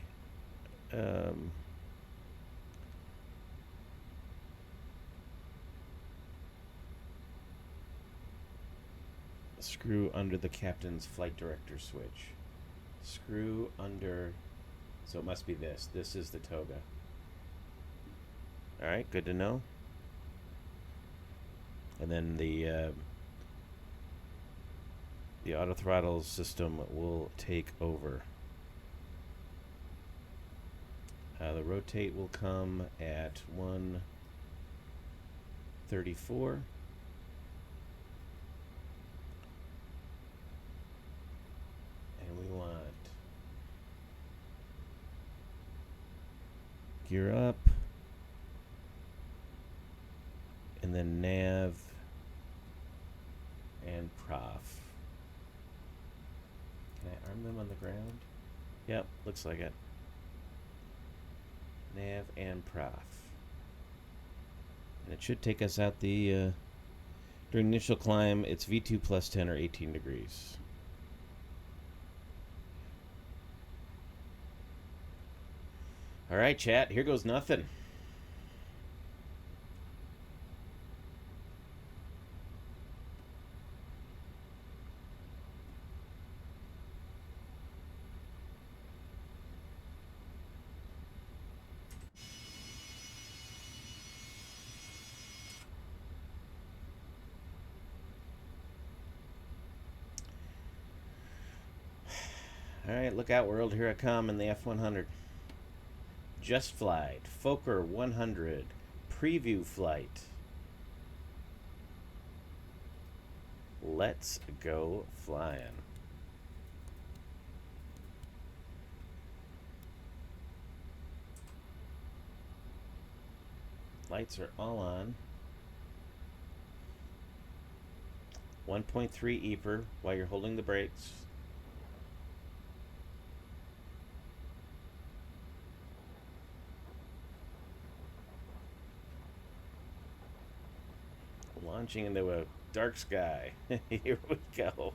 screw under the captain's flight director switch. Screw under, so it must be this. This is the toga. All right, good to know. And then the auto throttle system will take over. The rotate will come at 134. And we want gear up, and then nav and prof. Can I arm them on the ground? Yep, looks like it. Nav and prof. And it should take us out the during initial climb. It's V2 plus 10 or 18 degrees. All right, chat, here goes nothing. All right, look out, world. Here I come in the F100. Just Flight, Fokker 100, preview flight. Let's go flying. Lights are all on. 1.3 EPR while you're holding the brakes. Launching into a dark sky. Here we go.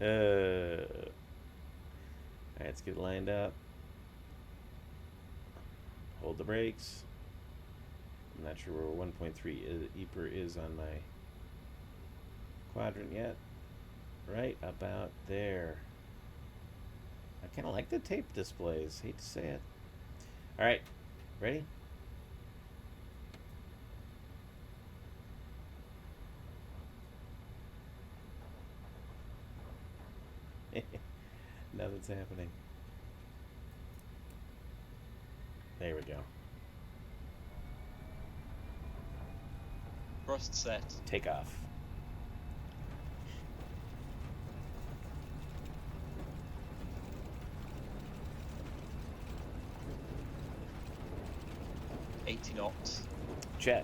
Alright, let's get it lined up. Hold the brakes. I'm not sure where 1.3 EPR is on my quadrant yet. Right about there. I kind of like the tape displays. Hate to say it. Alright, ready? Nothing's happening. There we go. Thrust set. Takeoff. $80 knots. Check.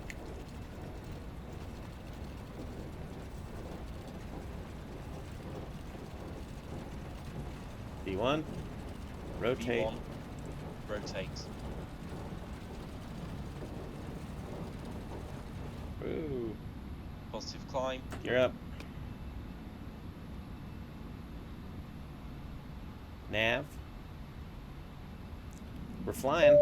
V1. Rotate. V1. Rotate. Ooh. Positive climb. You're up. Nav. We're flying.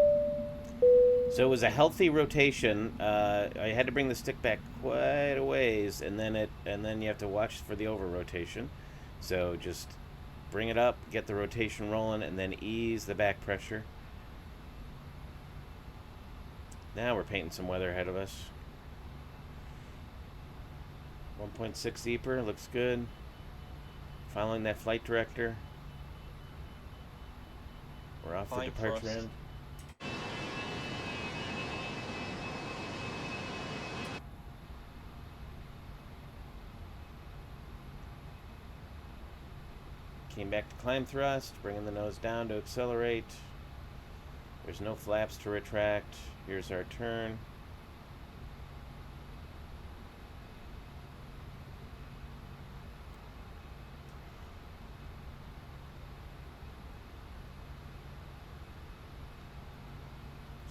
So it was a healthy rotation. I had to bring the stick back quite a ways, and then you have to watch for the over rotation. So just bring it up, get the rotation rolling, and then ease the back pressure. Now we're painting some weather ahead of us. 1.6 deeper, looks good. Following that flight director. We're off the Fine departure thrust. end. Came back to climb thrust, bringing the nose down to accelerate. There's no flaps to retract. Here's our turn.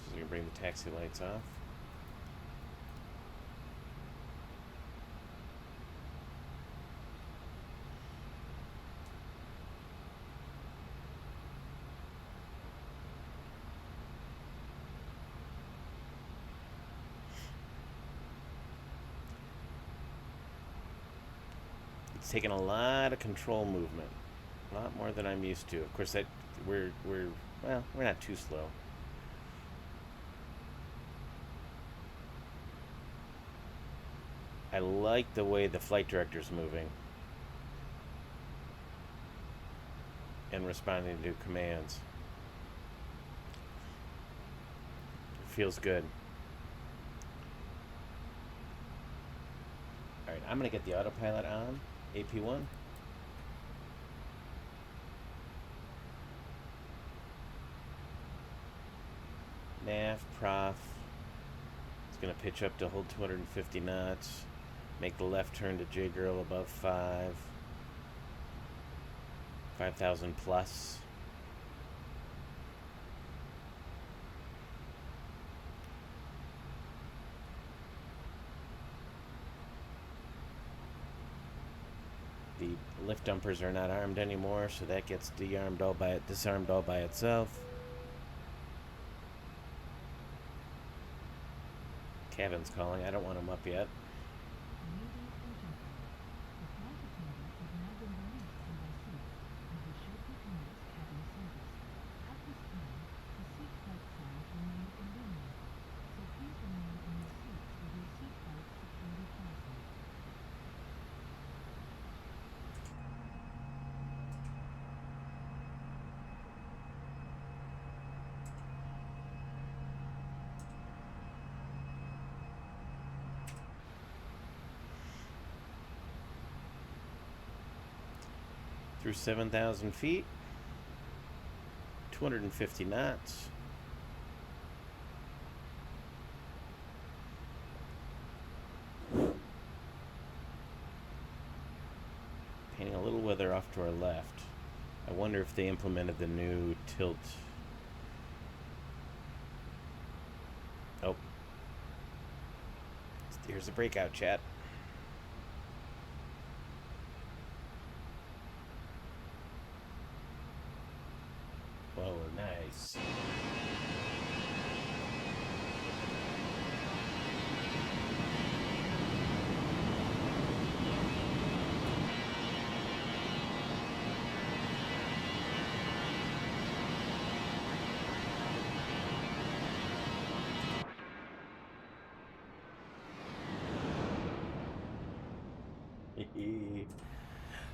So you can bring the taxi lights off. It's taking a lot of control movement, a lot more than I'm used to. Of course, that we're not too slow. I like the way the flight director's moving and responding to commands. It feels good. All right, I'm gonna get the autopilot on. AP1. Nav, prof. It's going to pitch up to hold 250 knots. Make the left turn to J-Girl above 5,000 plus. The lift dumpers are not armed anymore, so that gets disarmed all by itself. Cabin's calling. I don't want him up yet. Through 7,000 feet, 250 knots. Painting a little weather off to our left. I wonder if they implemented the new tilt. Oh. Here's the breakout, chat. Whoa, nice.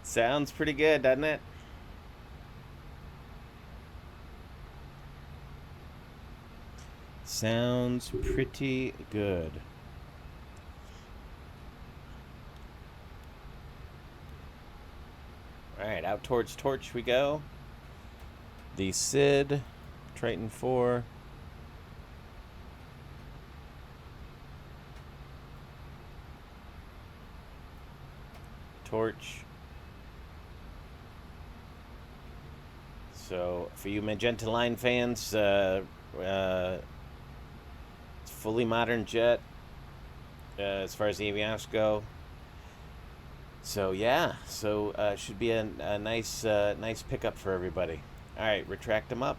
Sounds pretty good, doesn't it? Sounds pretty good. Alright, out towards Torch we go. The SID, Triton 4. Torch. So, for you Magenta Line fans, it's a fully modern jet as far as the avionics go. So yeah, should be a nice nice pickup for everybody. All right, retract them up.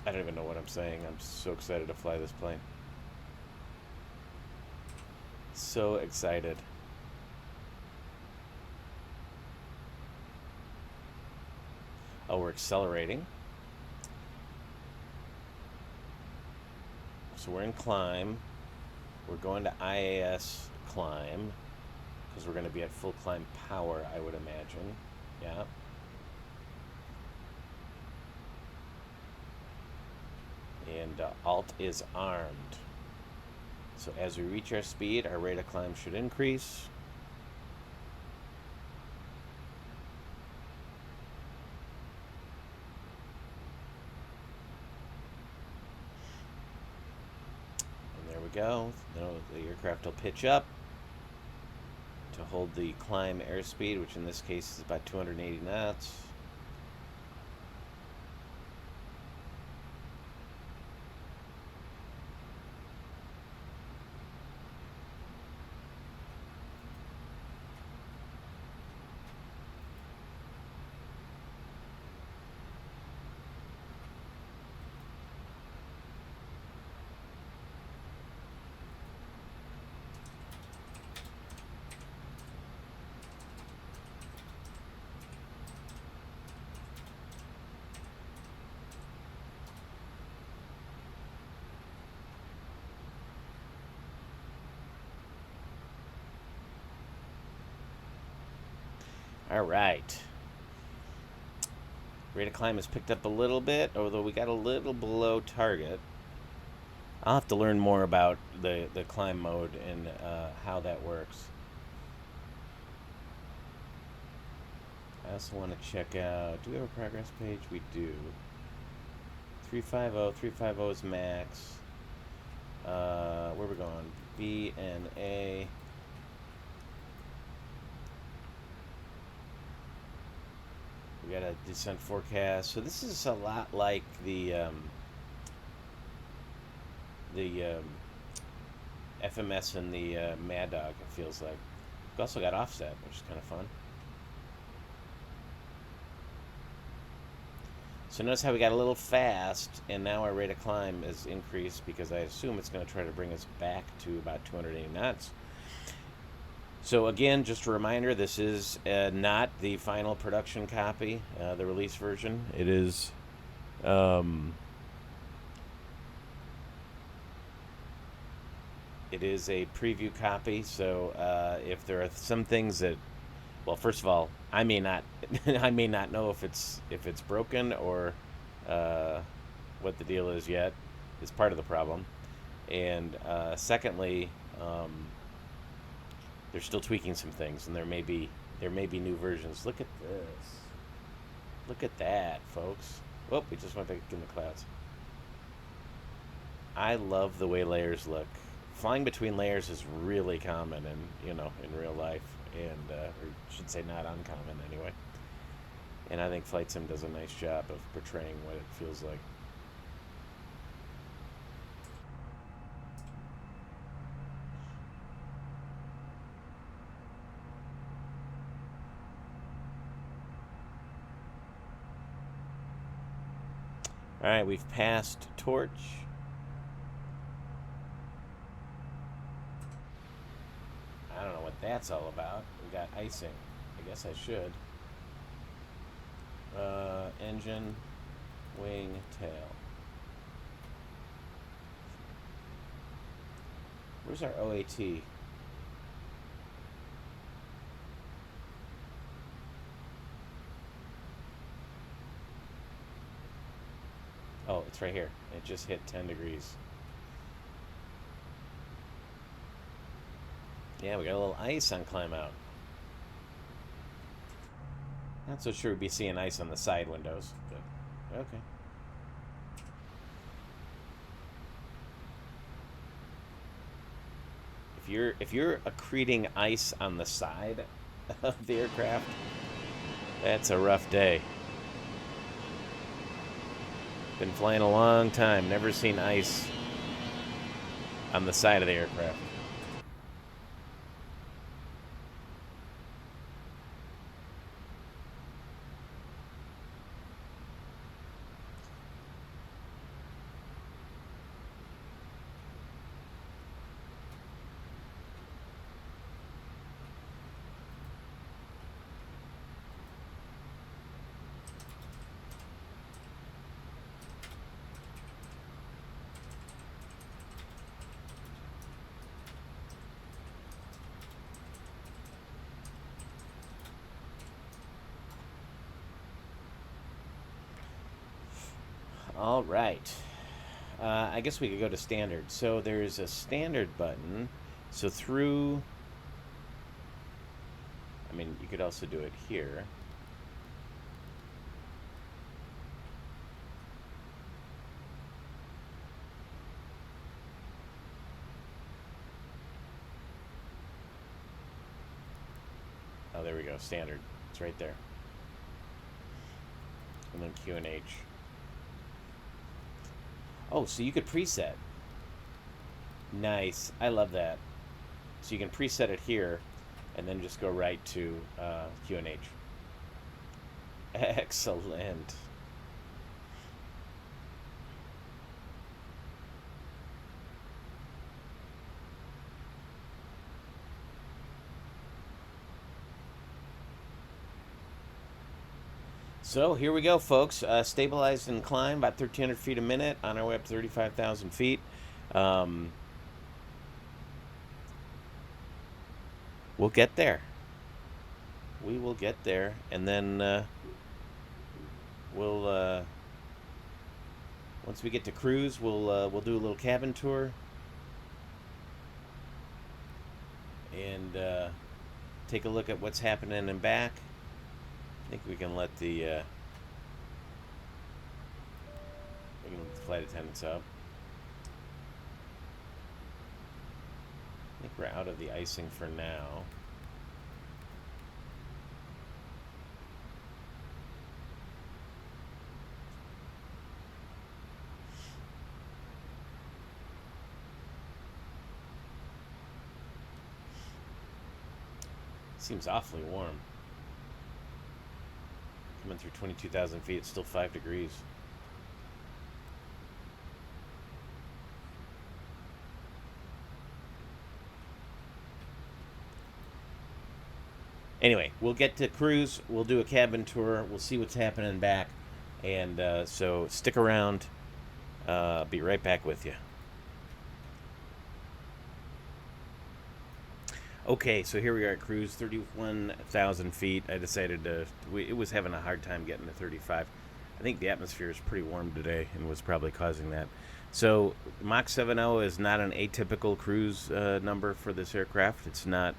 I don't even know what I'm saying. I'm so excited to fly this plane. So excited. Oh, we're accelerating. So we're in climb. We're going to IAS climb, because we're going to be at full climb power, I would imagine. Yeah. And Alt is armed. So as we reach our speed, our rate of climb should increase. And there we go. Now the aircraft will pitch up to hold the climb airspeed, which in this case is about 280 knots. All right. Rate of climb has picked up a little bit, although we got a little below target. I'll have to learn more about the climb mode and how that works. I also want to check out, do we have a progress page? We do. 350 is max. Where are we going? B and A. We got a descent forecast. So this is a lot like the FMS and the Mad Dog, it feels like. We've also got offset, which is kind of fun. So notice how we got a little fast, and now our rate of climb is increased because I assume it's going to try to bring us back to about 280 knots. So again, just a reminder, this is not the final production copy, the release version. It is a preview copy. So if there are some things that, well, first of all, I may not know if it's broken or what the deal is yet. It's part of the problem. And secondly, they're still tweaking some things, and there may be new versions. Look at this. Look at that, folks. Whoop, we just went back in the clouds. I love the way layers look. Flying between layers is really common in real life, and or I should say not uncommon anyway. And I think Flightsim does a nice job of portraying what it feels like. All right, we've passed Torch. I don't know what that's all about. We got icing. I guess I should. Engine, wing, tail. Where's our OAT? Oh, it's right here. It just hit 10 degrees. Yeah, we got a little ice on climb out. Not so sure we'd be seeing ice on the side windows, but okay. If you're accreting ice on the side of the aircraft, that's a rough day. Been flying a long time, never seen ice on the side of the aircraft. All right. I guess we could go to standard. So there's a standard button. So through... I mean, you could also do it here. Oh, there we go. Standard. It's right there. And then Q and H. Oh, so you could preset. Nice. I love that. So you can preset it here, and then just go right to Q and H. Excellent. So here we go, folks. Stabilized and climb about 1,300 feet a minute on our way up to 35,000 feet. We'll get there. We will get there, and then we'll once we get to cruise, we'll do a little cabin tour and take a look at what's happening in back. I think we can let the flight attendants up. I think we're out of the icing for now. Seems awfully warm. Coming through 22,000 feet, it's still 5 degrees. Anyway, we'll get to cruise. We'll do a cabin tour. We'll see what's happening back. And so stick around. I'll be right back with you. Okay, so here we are at cruise, 31,000 feet. I decided it was having a hard time getting to 35. I think the atmosphere is pretty warm today and was probably causing that. So Mach 7.0 is not an atypical cruise number for this aircraft. It's not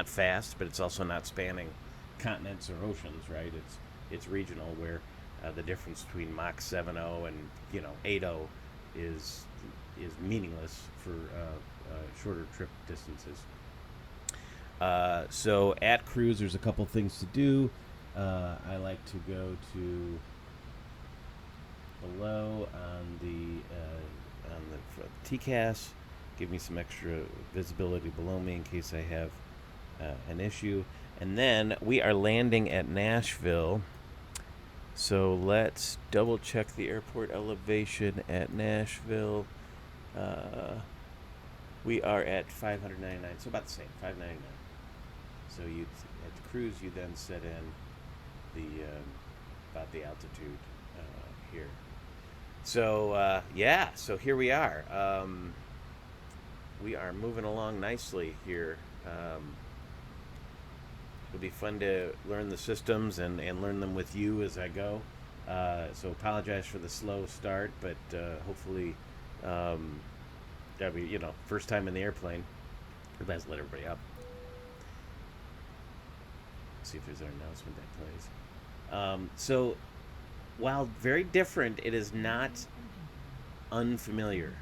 fast, but it's also not spanning continents or oceans, right? It's regional, where the difference between Mach 7.0 and 8.0 is meaningless for shorter trip distances. So at cruise, there's a couple things to do. I like to go to below on the TCAS, give me some extra visibility below me in case I have an issue. And then we are landing at Nashville. So let's double check the airport elevation at Nashville. We are at 599, so about the same, 599. So you at the cruise, you then set in the about the altitude here. So yeah, so here we are. We are moving along nicely here. It'll be fun to learn the systems and learn them with you as I go. So apologize for the slow start, but hopefully that'll be, first time in the airplane. Let's let everybody up. See if there's an announcement that plays. So while very different, it is not unfamiliar.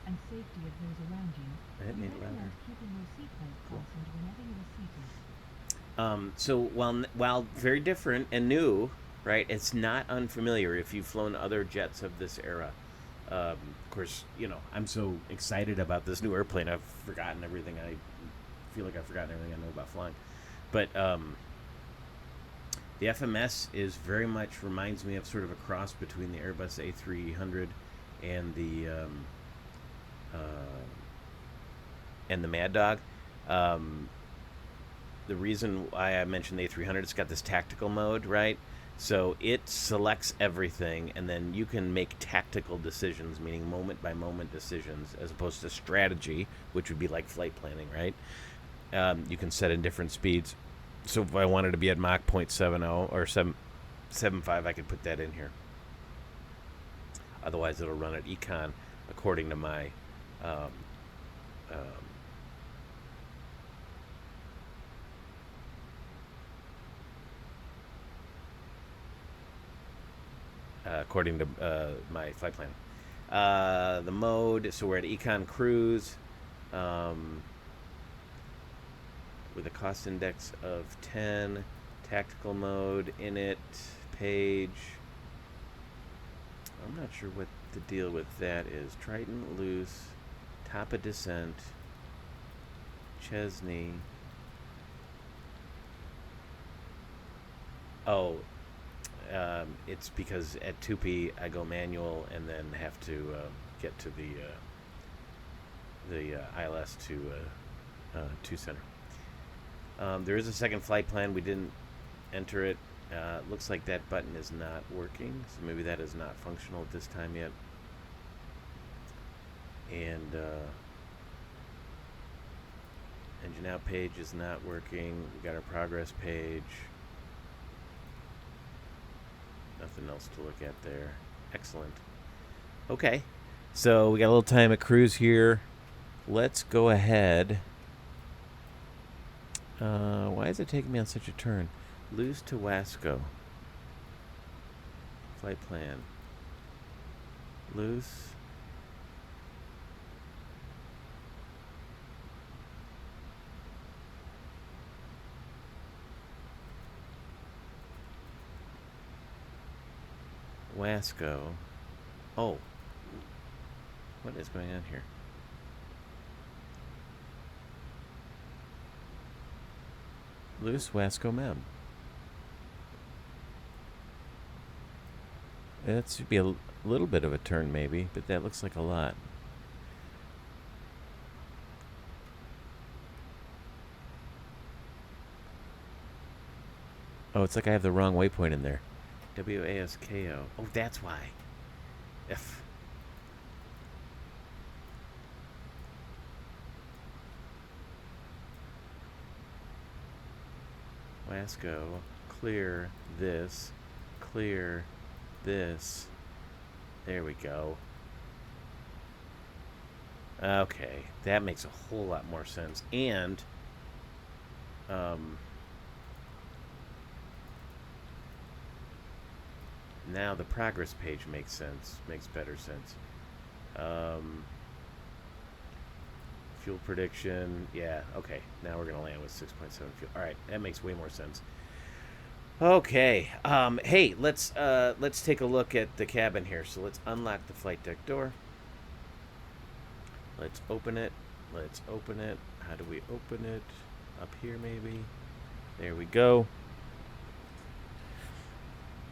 And safety of those around you, That made it louder. keeping your seatbelt fastened whenever you are seated. So while very different and new, right? It's not unfamiliar if you've flown other jets of this era. Of course, I'm so excited about this new airplane. I've forgotten everything. I feel like I've forgotten everything I know about flying. But the FMS is very much reminds me of sort of a cross between the Airbus A300 and the Mad Dog. The reason why I mentioned the A300, it's got this tactical mode, right? So it selects everything, and then you can make tactical decisions, meaning moment-by-moment decisions, as opposed to strategy, which would be like flight planning, right? You can set in different speeds. So if I wanted to be at Mach 0.70 or 7.75, I could put that in here. Otherwise, it'll run at econ according to my according to my flight plan. The mode, so we're at econ cruise with a cost index of 10, tactical mode, init, page. I'm not sure what the deal with that is. Triton, loose, top of descent, Chesney. Oh, it's because at 2P I go manual and then have to get to the ILS to center. There is a second flight plan. We didn't enter it. Looks like that button is not working, so maybe that is not functional at this time yet. And engine out page is not working. We got our progress page. Nothing else to look at there. Excellent. Okay, so we got a little time at cruise here. Let's go ahead. Why is it taking me on such a turn? Lose to Wasco. Flight plan. Loose. Wasco. Oh. What is going on here? Loose Wasco Mem. That should be a little bit of a turn maybe, but that looks like a lot. Oh, it's like I have the wrong waypoint in there. WASKO. Oh, that's why. F. Wasco. Clear this. Clear this. There we go. Okay, that makes a whole lot more sense. And now the progress page makes sense, makes better sense. Fuel prediction, yeah, okay. Now we're gonna land with 6.7 fuel. All right, that makes way more sense. Okay, hey, let's take a look at the cabin here. So let's unlock the flight deck door. Let's open it. Let's open it. How do we open it? Up here, maybe. There we go.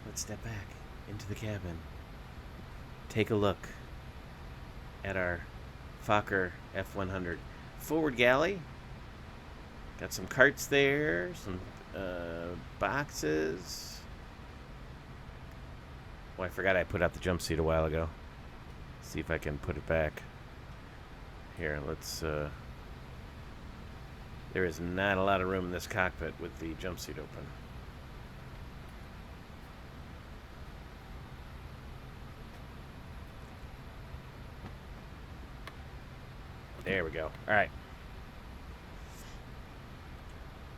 Let's step back into the cabin. Take a look at our Fokker F100 forward galley. Got some carts there, some boxes. Oh, I forgot I put out the jump seat a while ago. See if I can put it back. Here, let's there is not a lot of room in this cockpit with the jump seat open. There we go. All right.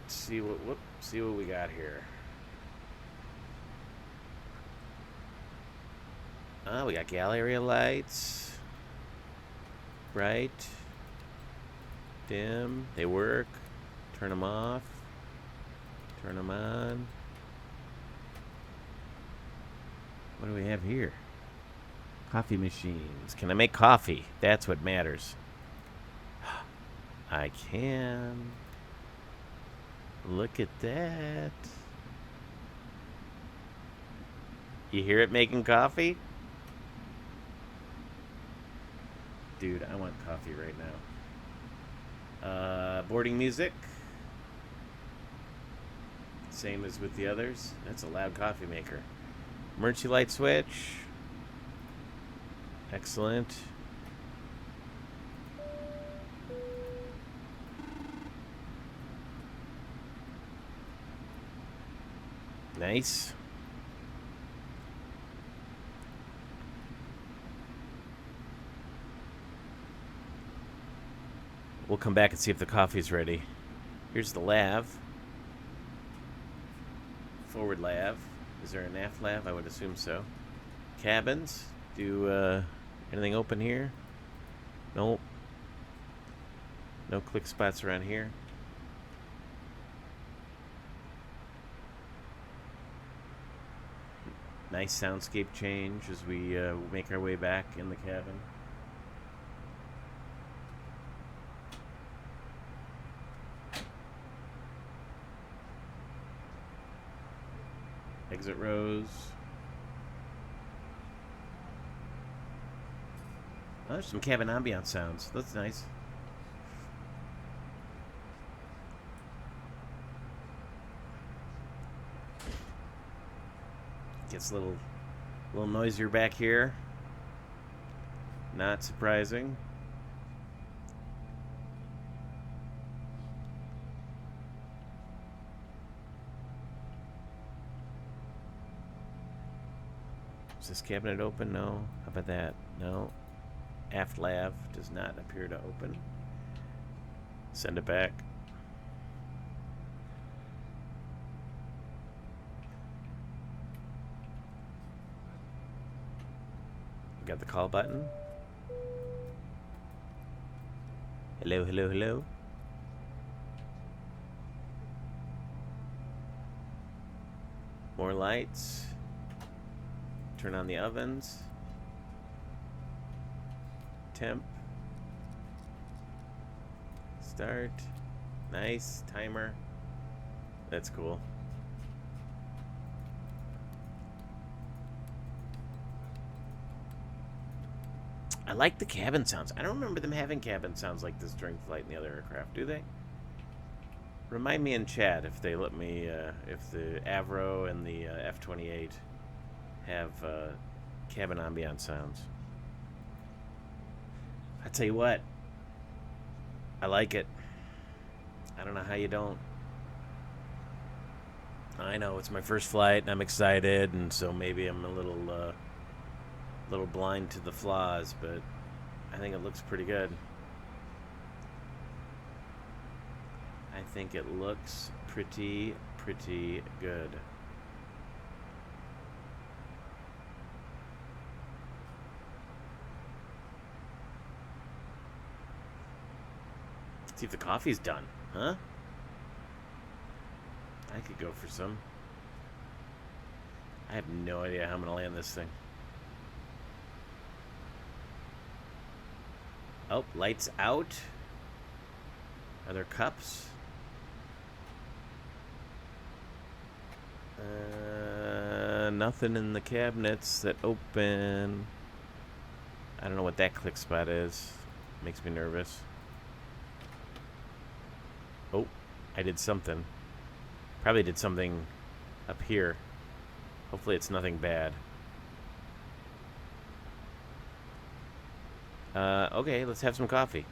Let's see what we got here. Oh, we got galley area lights. Bright. Dim. They work. Turn them off. Turn them on. What do we have here? Coffee machines. Can I make coffee? That's what matters. I can. Look at that. You hear it making coffee? Dude, I want coffee right now. Boarding music. Same as with the others. That's a loud coffee maker. Emergency light switch. Excellent. Nice. We'll come back and see if the coffee's ready. Here's the lav. Forward lav. Is there an aft lav? I would assume so. Cabins. Do anything open here? Nope. No click spots around here. Nice soundscape change as we make our way back in the cabin. Exit rows. Oh, there's some cabin ambiance sounds. That's nice. Gets a little noisier back here. Not surprising. Is this cabinet open? No. How about that? No. Aft lav does not appear to open. Send it back. We got the call button. Hello, hello, hello. More lights. Turn on the ovens. Temp. Start. Nice. Timer. That's cool. I like the cabin sounds. I don't remember them having cabin sounds like this during flight in the other aircraft, do they? Remind me in chat if they let me, if the Avro and the F-28 have cabin ambiance sounds. I tell you what, I like it. I don't know how you don't. I know it's my first flight and I'm excited, and so maybe I'm a little blind to the flaws, but I think it looks pretty good. I think it looks pretty good. Let's see if the coffee's done, huh? I could go for some. I have no idea how I'm gonna land this thing. Oh, lights out. Are there cups? Nothing in the cabinets that open. I don't know what that click spot is. Makes me nervous. Oh, I did something. Probably did something up here. Hopefully it's nothing bad. Okay, let's have some coffee.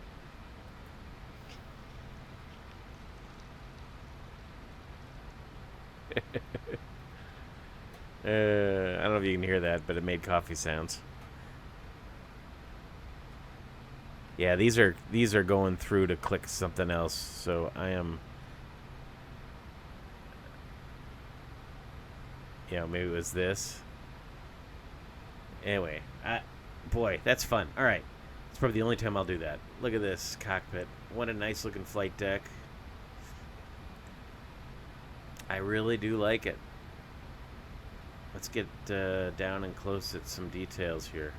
I don't know if you can hear that, but it made coffee sounds. Yeah, these are going through to click something else, so I am. Yeah, maybe it was this. Anyway, boy, that's fun. All right, it's probably the only time I'll do that. Look at this cockpit. What a nice looking flight deck. I really do like it. Let's get down and close at some details here.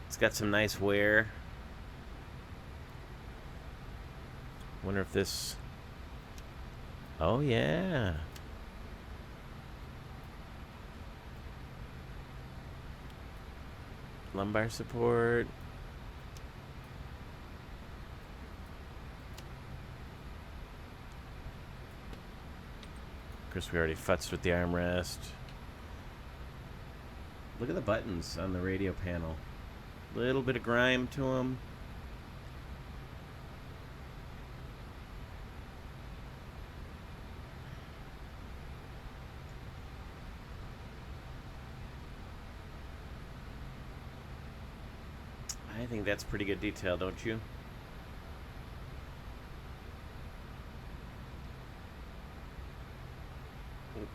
It's got some nice wear. Wonder if this... Oh, yeah. Lumbar support. Of course, we already futzed with the armrest. Look at the buttons on the radio panel. Little bit of grime to them. I think that's pretty good detail, don't you?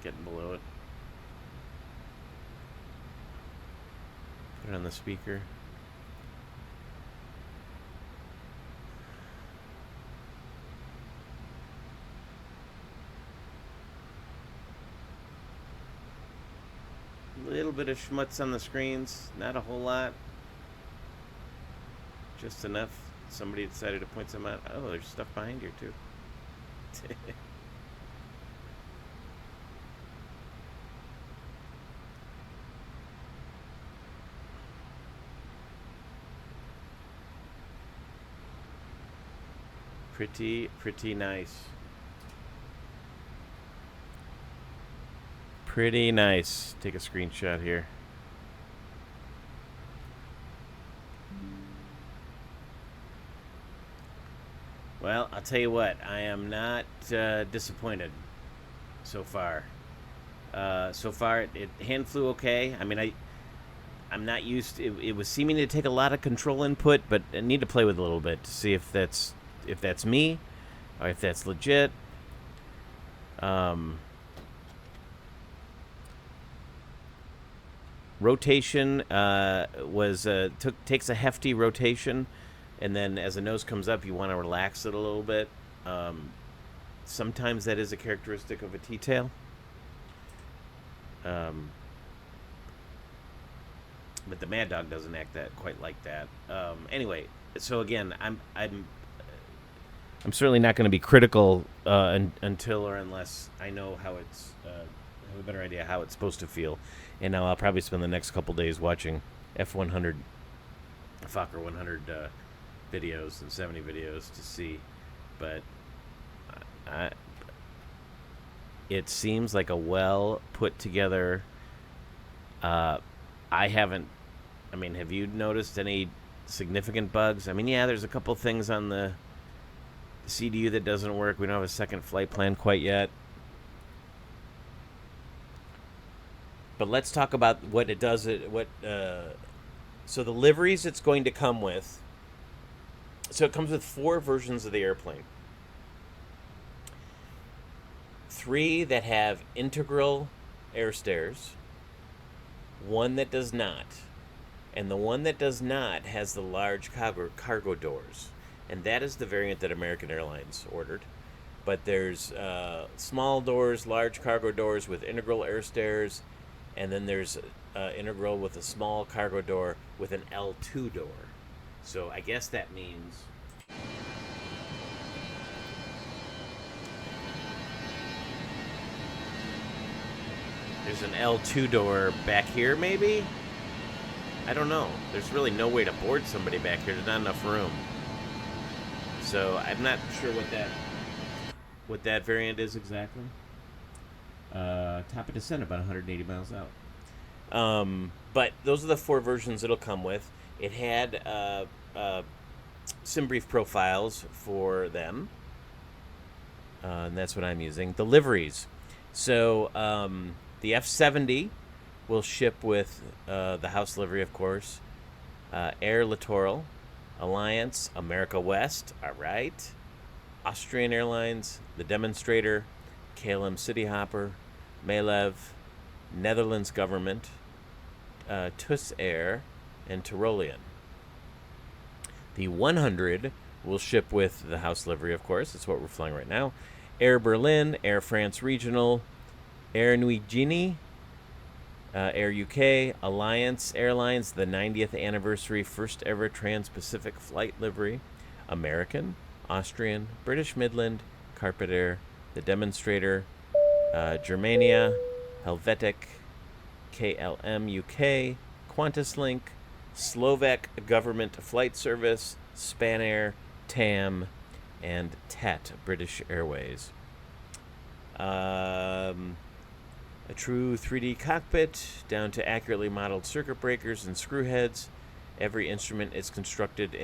Getting below it. Put it on the speaker. A little bit of schmutz on the screens, not a whole lot. Just enough. Somebody decided to point some out. Oh, there's stuff behind here too. Pretty nice. Pretty nice. Take a screenshot here. Well, I'll tell you what, I am not disappointed so far. Hand flew okay. I mean, I'm not used to it was seeming to take a lot of control input, but I need to play with it a little bit to see if that's me or if that's legit. Rotation takes a hefty rotation, and then as the nose comes up, you want to relax it a little bit. Sometimes that is a characteristic of a T-tail. But the Mad Dog doesn't act quite like that. Anyway, so again, I'm certainly not going to be critical until or unless I know how it's have a better idea how it's supposed to feel. And now I'll probably spend the next couple days watching F100, Fokker 100 videos and 70 videos to see. But it seems like a well put together. I mean, have you noticed any significant bugs? I mean, yeah, there's a couple things on the CDU that doesn't work. We don't have a second flight plan quite yet. But let's talk about what it does. So the liveries it's going to come with. So it comes with 4 versions of the airplane. 3 that have integral air stairs. 1 that does not. And the one that does not has the large cargo doors. And that is the variant that American Airlines ordered. But there's small doors, large cargo doors with integral air stairs. And then there's integral with a small cargo door with an L2 door. So I guess that means there's an L2 door back here, maybe? I don't know. There's really no way to board somebody back here. There's not enough room. So I'm not sure what that variant is exactly. Top of descent about 180 miles out. But those are the 4 versions it'll come with. It had sim brief profiles for them. And that's what I'm using. The liveries. So the F70 will ship with the house livery, of course. Air Littoral, Alliance, America West, all right. Austrian Airlines, the Demonstrator, KLM City Hopper, Malev, Netherlands Government, TUS Air, and Tyrolean. The 100 will ship with the house livery, of course. That's what we're flying right now. Air Berlin, Air France Regional, Air Nuigini, Air UK, Alliance Airlines, the 90th anniversary first ever Trans-Pacific flight livery, American, Austrian, British Midland, Carpet Air, the Demonstrator, Germania, Helvetic, KLM UK, Qantas Link, Slovak Government Flight Service, Spanair, TAM, and TAT, British Airways. A true 3D cockpit, down to accurately modeled circuit breakers and screw heads. Every instrument is constructed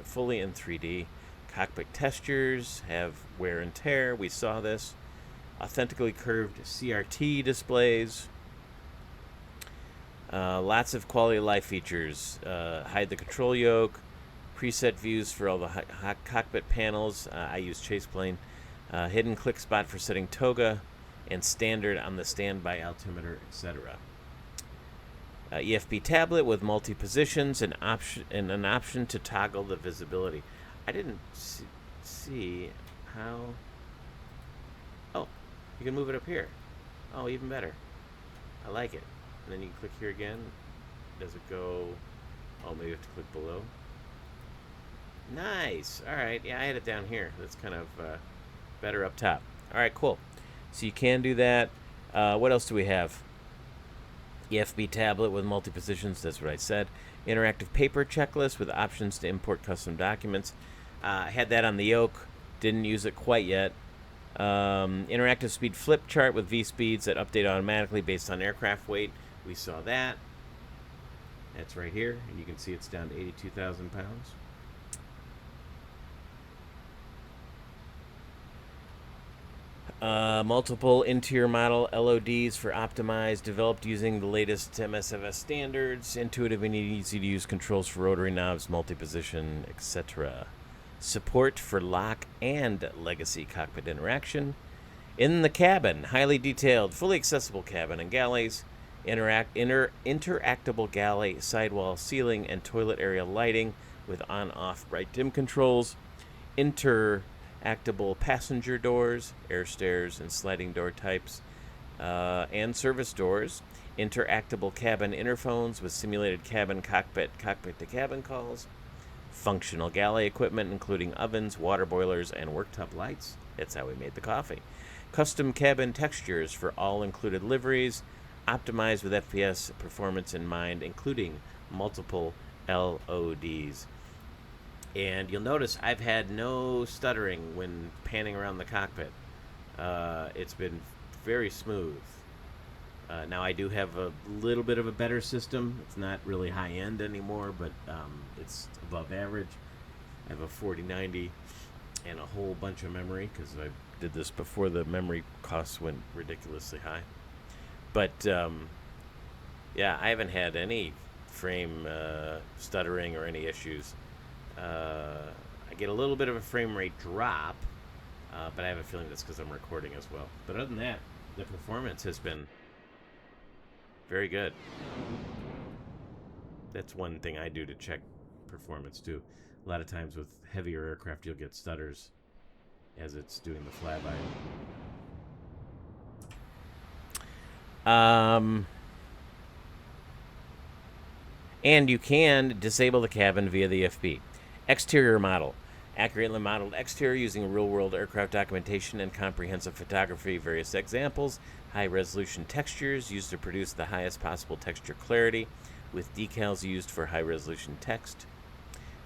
fully in 3D. Cockpit textures have wear and tear. We saw this. Authentically curved CRT displays. Lots of quality of life features. Hide the control yoke, preset views for all the cockpit panels. I use Chaseplane. Hidden click spot for setting toga, and standard on the standby altimeter, etc. EFB tablet with multi positions and an option to toggle the visibility. I didn't see how. Oh, you can move it up here. Oh, even better. I like it. And then you can click here again. Does it go? Oh, maybe you have to click below. Nice. All right. Yeah, I had it down here. That's kind of better up top. All right, cool. So you can do that. What else do we have? EFB tablet with multi-positions. That's what I said. Interactive paper checklist with options to import custom documents. Had that on the yoke. Didn't use it quite yet. Interactive speed flip chart with V-speeds that update automatically based on aircraft weight. We saw that. That's right here. And you can see it's down to 82,000 pounds. Multiple interior model LODs for optimized, developed using the latest MSFS standards, intuitive and easy to use controls for rotary knobs, multi-position, etc. Support for lock and legacy cockpit interaction. In the cabin, highly detailed, fully accessible cabin and galleys, interactable galley, sidewall ceiling, and toilet area lighting with on-off bright dim controls, interactable passenger doors, air stairs, and sliding door types, and service doors, interactable cabin interphones with simulated cabin cockpit-to-cabin calls, functional galley equipment including ovens, water boilers, and worktop lights. That's how we made the coffee. Custom cabin textures for all included liveries, optimized with FPS performance in mind, including multiple LODs. And you'll notice I've had no stuttering when panning around the cockpit. It's been very smooth. Now I do have a little bit of a better system. It's not really high-end anymore, but it's above average. I have a 4090 and a whole bunch of memory because I did this before the memory costs went ridiculously high. But yeah, I haven't had any frame stuttering or any issues. I get a little bit of a frame rate drop, but I have a feeling that's because I'm recording as well. But other than that, the performance has been very good. That's one thing I do to check performance too. A lot of times with heavier aircraft, you'll get stutters as it's doing the flyby. And you can disable the cabin via the FB. Exterior model. Accurately modeled exterior using real-world aircraft documentation and comprehensive photography. Various examples. High-resolution textures used to produce the highest possible texture clarity, with decals used for high-resolution text.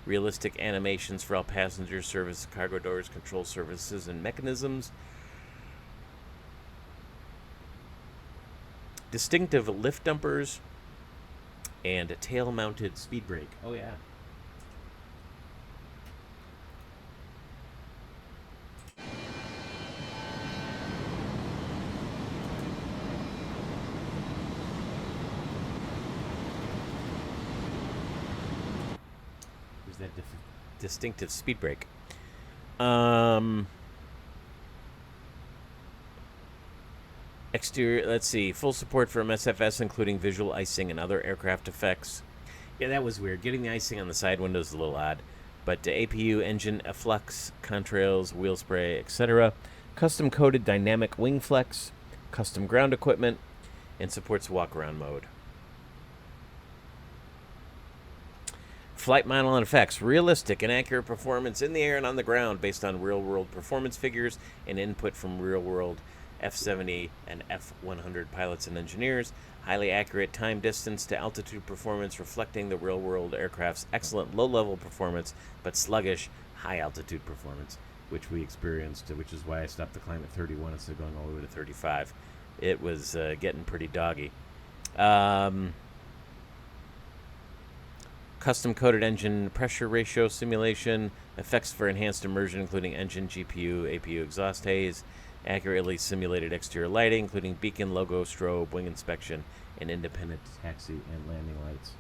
Realistic animations for all passengers, service, cargo doors, control surfaces, and mechanisms. Distinctive lift dumpers and a tail-mounted speed brake. Oh yeah. There's that distinctive speed brake. Exterior, let's see, full support for MSFS, including visual icing and other aircraft effects. Yeah, that was weird. Getting the icing on the side windows is a little odd. But APU engine efflux, contrails, wheel spray, etc. Custom-coded dynamic wing flex, custom ground equipment, and supports walk-around mode. Flight model and effects. Realistic and accurate performance in the air and on the ground based on real-world performance figures and input from real-world F-70 and F-100 pilots and engineers. Highly accurate time distance to altitude performance reflecting the real-world aircraft's excellent low-level performance but sluggish high-altitude performance, which we experienced, which is why I stopped the climb at 31 instead of going all the way to 35. It was getting pretty doggy. Custom-coded engine pressure ratio simulation, effects for enhanced immersion including engine, GPU, APU exhaust haze, accurately simulated exterior lighting, including beacon, logo, strobe, wing inspection, and independent taxi and landing lights.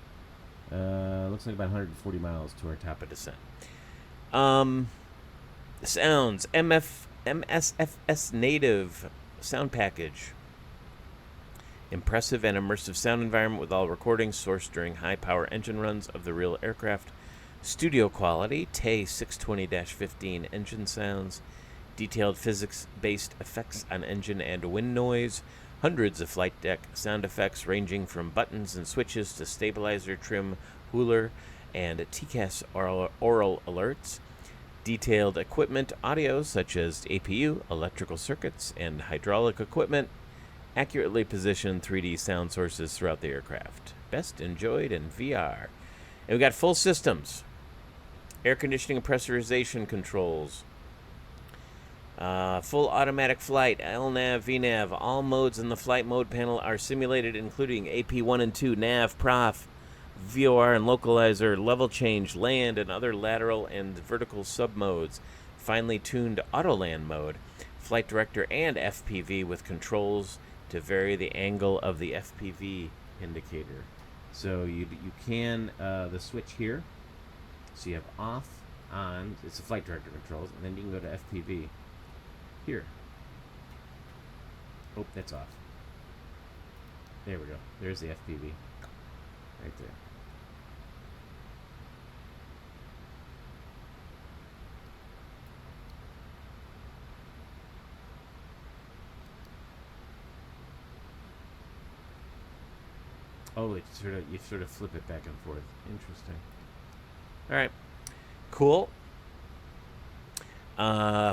Looks like about 140 miles to our top of descent. Sounds. MSFS native sound package. Impressive and immersive sound environment with all recordings sourced during high-power engine runs of the real aircraft. Studio quality, TE 620-15 engine sounds. Detailed physics-based effects on engine and wind noise. Hundreds of flight deck sound effects ranging from buttons and switches to stabilizer, trim, hooler, and TCAS oral alerts. Detailed equipment audio such as APU, electrical circuits, and hydraulic equipment. Accurately positioned 3D sound sources throughout the aircraft. Best enjoyed in VR. And we got full systems. Air conditioning and pressurization controls. Full automatic flight, LNAV, VNAV. All modes in the flight mode panel are simulated, including AP1 and 2, NAV, PROF, VOR and localizer, level change, land, and other lateral and vertical submodes. Finely tuned autoland mode, flight director, and FPV with controls to vary the angle of the FPV indicator. So you can, the switch here, so you have off, on, it's the flight director controls, and then you can go to FPV. Here. Oh, that's off. There we go. There's the FPV. Right there. Oh, it's you sort of flip it back and forth. Interesting. All right. Cool.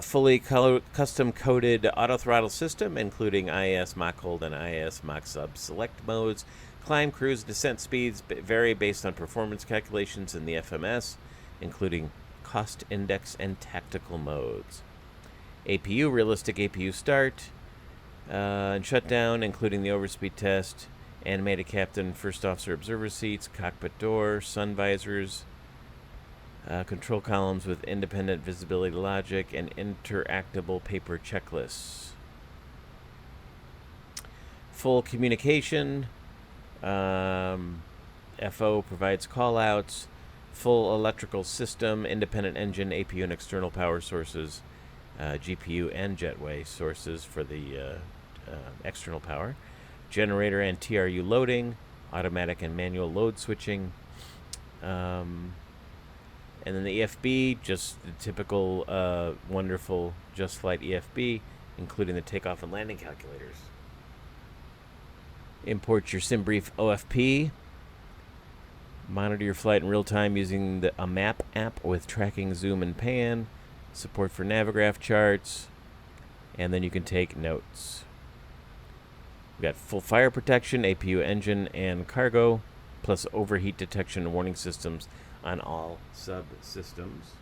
Fully custom-coded auto-throttle system, including IAS Mach Hold and IAS Mach Sub select modes. Climb, cruise, descent speeds vary based on performance calculations in the FMS, including cost index and tactical modes. APU, realistic APU start and shutdown, including the overspeed test, animated captain, first officer observer seats, cockpit door, sun visors, control columns with independent visibility logic, and interactable paper checklists. Full communication. FO provides callouts. Full electrical system, independent engine, APU and external power sources, GPU and jetway sources for the external power. Generator and TRU loading, automatic and manual load switching. And then the EFB, just the typical wonderful Just Flight EFB, including the takeoff and landing calculators. Import your SimBrief OFP. Monitor your flight in real time using a map app with tracking, zoom, and pan. Support for Navigraph charts. And then you can take notes. We've got full fire protection, APU engine and cargo, plus overheat detection and warning systems on all subsystems.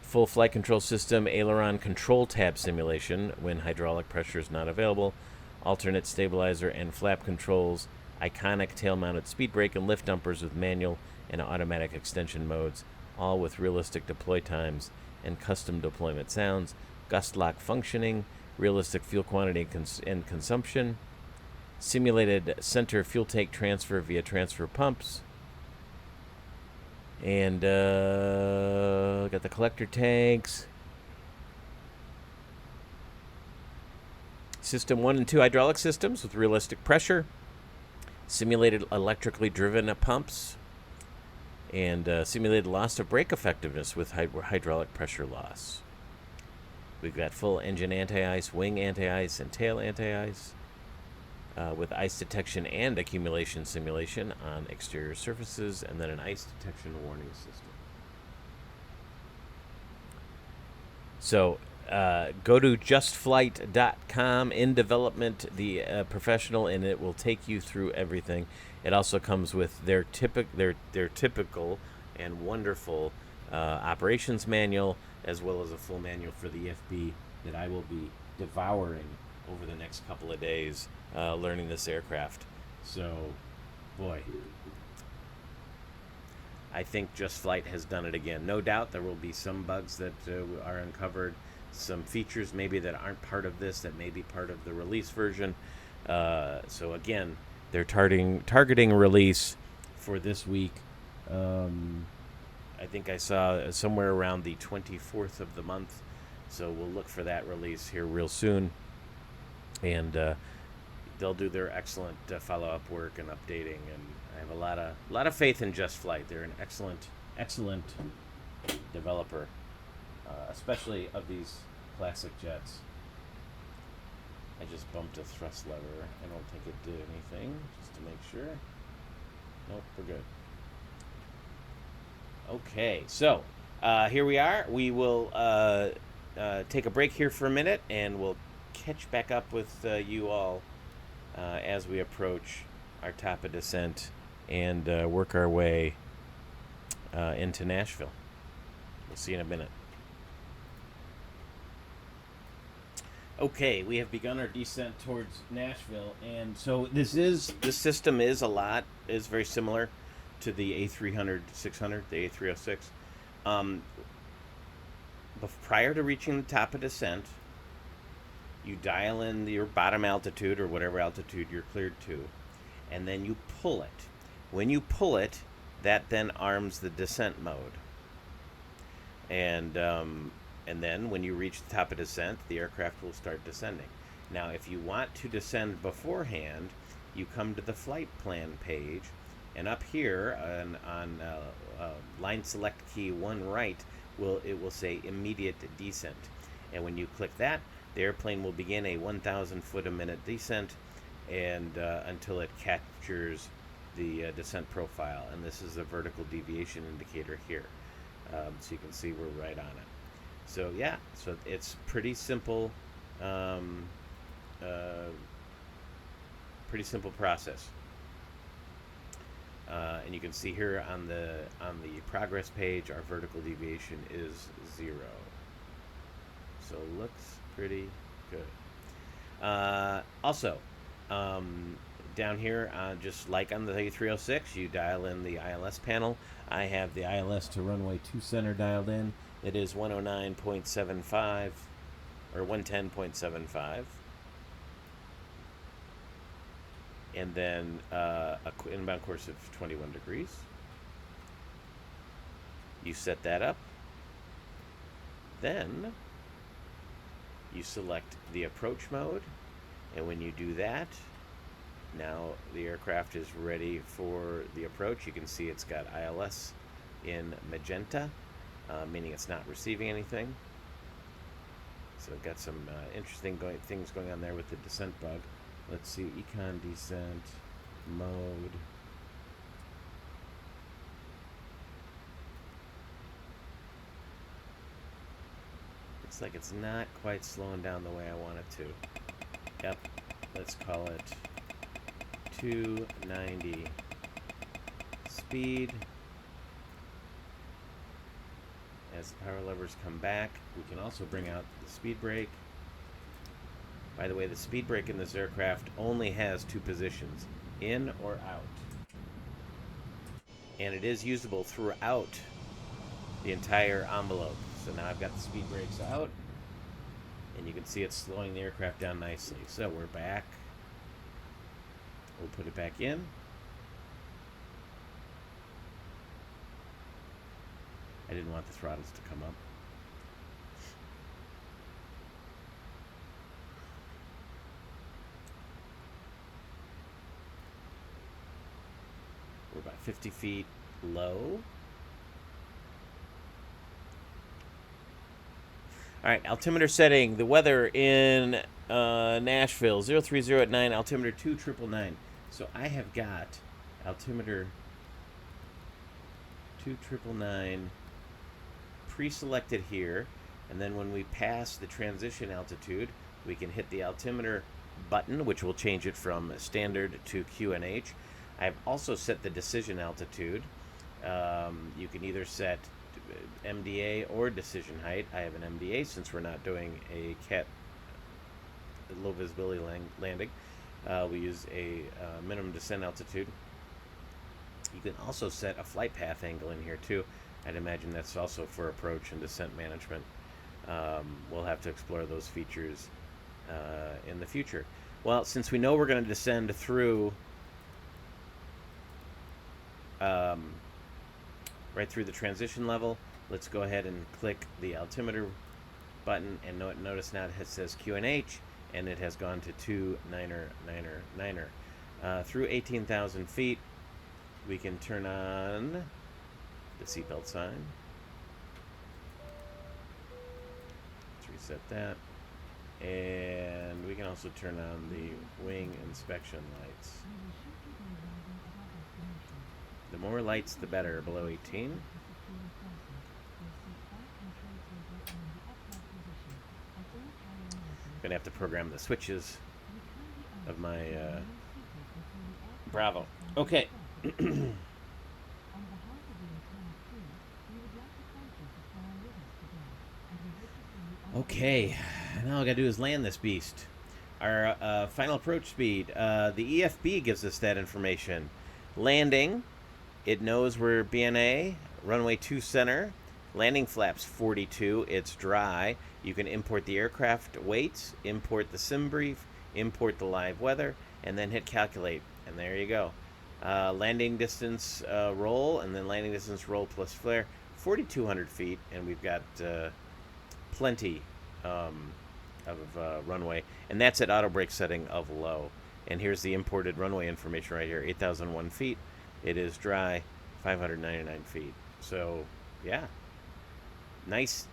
Full flight control system, aileron control tab simulation when hydraulic pressure is not available, alternate stabilizer and flap controls, iconic tail-mounted speed brake and lift dumpers with manual and automatic extension modes, all with realistic deploy times and custom deployment sounds, gust lock functioning, realistic fuel quantity and consumption, simulated center fuel tank transfer via transfer pumps, and got the collector tanks. System 1 and 2 hydraulic systems with realistic pressure, simulated electrically driven pumps, and simulated loss of brake effectiveness with hydraulic pressure loss. We've got full engine anti-ice, wing anti-ice, and tail anti-ice, with ice detection and accumulation simulation on exterior surfaces, and then an ice detection warning system. So go to justflight.com, in development, the professional, and it will take you through everything. It also comes with their typical and wonderful operations manual, as well as a full manual for the EFB that I will be devouring over the next couple of days, learning this aircraft. So, boy, I think Just Flight has done it again. No doubt there will be some bugs that are uncovered, some features maybe that aren't part of this, that may be part of the release version, So again, they're targeting release for this week. I think I saw somewhere around the 24th of the month. So we'll look for that release here real soon. And they'll do their excellent follow-up work and updating. And I have a lot of faith in Just Flight. They're an excellent developer, especially of these classic jets. I just bumped a thrust lever. I don't think it did anything, just to make sure. Nope, we're good. Okay, so here we are. We will take a break here for a minute, and we'll catch back up with you all as we approach our top of descent and work our way into Nashville. We'll see you in a minute. Okay, we have begun our descent towards Nashville, and so this system is very similar to the A300-600, the A306. But prior to reaching the top of descent, you dial in your bottom altitude or whatever altitude you're cleared to, and then you pull it. When you pull it, that then arms the descent mode. And then when you reach the top of descent, the aircraft will start descending. Now, if you want to descend beforehand, you come to the flight plan page, and up here on line select key 1 right, it will say immediate descent. And when you click that, the airplane will begin a 1,000 foot a minute descent and until it captures the descent profile. And this is a vertical deviation indicator here. So you can see we're right on it. So yeah, so it's pretty simple, process. And you can see here on the progress page, our vertical deviation is 0. So looks pretty good. Also, down here, just like on the A306, you dial in the ILS panel. I have the ILS to runway 2 dialed in. It is 109.75 or 110.75. And then inbound course of 21 degrees. You set that up. Then you select the approach mode. And when you do that, now the aircraft is ready for the approach. You can see it's got ILS in magenta, meaning it's not receiving anything. So I've got some interesting things going on there with the descent bug. Let's see, econ descent mode. Looks like it's not quite slowing down the way I want it to. Yep, let's call it 290 speed. As the power levers come back, we can also bring out the speed brake. By the way, the speed brake in this aircraft only has 2 positions, in or out. And it is usable throughout the entire envelope. So now I've got the speed brakes out, and you can see it's slowing the aircraft down nicely. So we're back. We'll put it back in. I didn't want the throttles to come up. We're about 50 feet low. All right, altimeter setting. The weather in Nashville, 030 at 9, altimeter 2999. So I have got altimeter 2999 pre-selected here, and then when we pass the transition altitude, we can hit the altimeter button, which will change it from standard to QNH. I've also set the decision altitude. You can either set MDA or decision height. I have an MDA since we're not doing a low visibility landing. We use a minimum descent altitude. You can also set a flight path angle in here too. I'd imagine that's also for approach and descent management. We'll have to explore those features in the future. Well, since we know we're going to descend through right through the transition level, let's go ahead and click the altimeter button, and notice now it says QNH, and it has gone to 2999. Through 18,000 feet, we can turn on the seatbelt sign. Let's reset that. And we can also turn on the wing inspection lights. The more lights, the better, below 18. Gonna have to program the switches of my Bravo. Okay. Okay, now all I gotta do is land this beast. Our final approach speed. The EFB gives us that information. Landing, it knows we're BNA, runway 2 center, landing flaps 42, it's dry. You can import the aircraft weights, import the sim brief, import the live weather, and then hit calculate, and there you go. Landing distance roll, and then landing distance roll plus flare, 4,200 feet, and we've got plenty of runway, and that's at auto brake setting of low. And here's the imported runway information right here, 8,001 feet. It is dry, 599 feet. So, yeah, nice,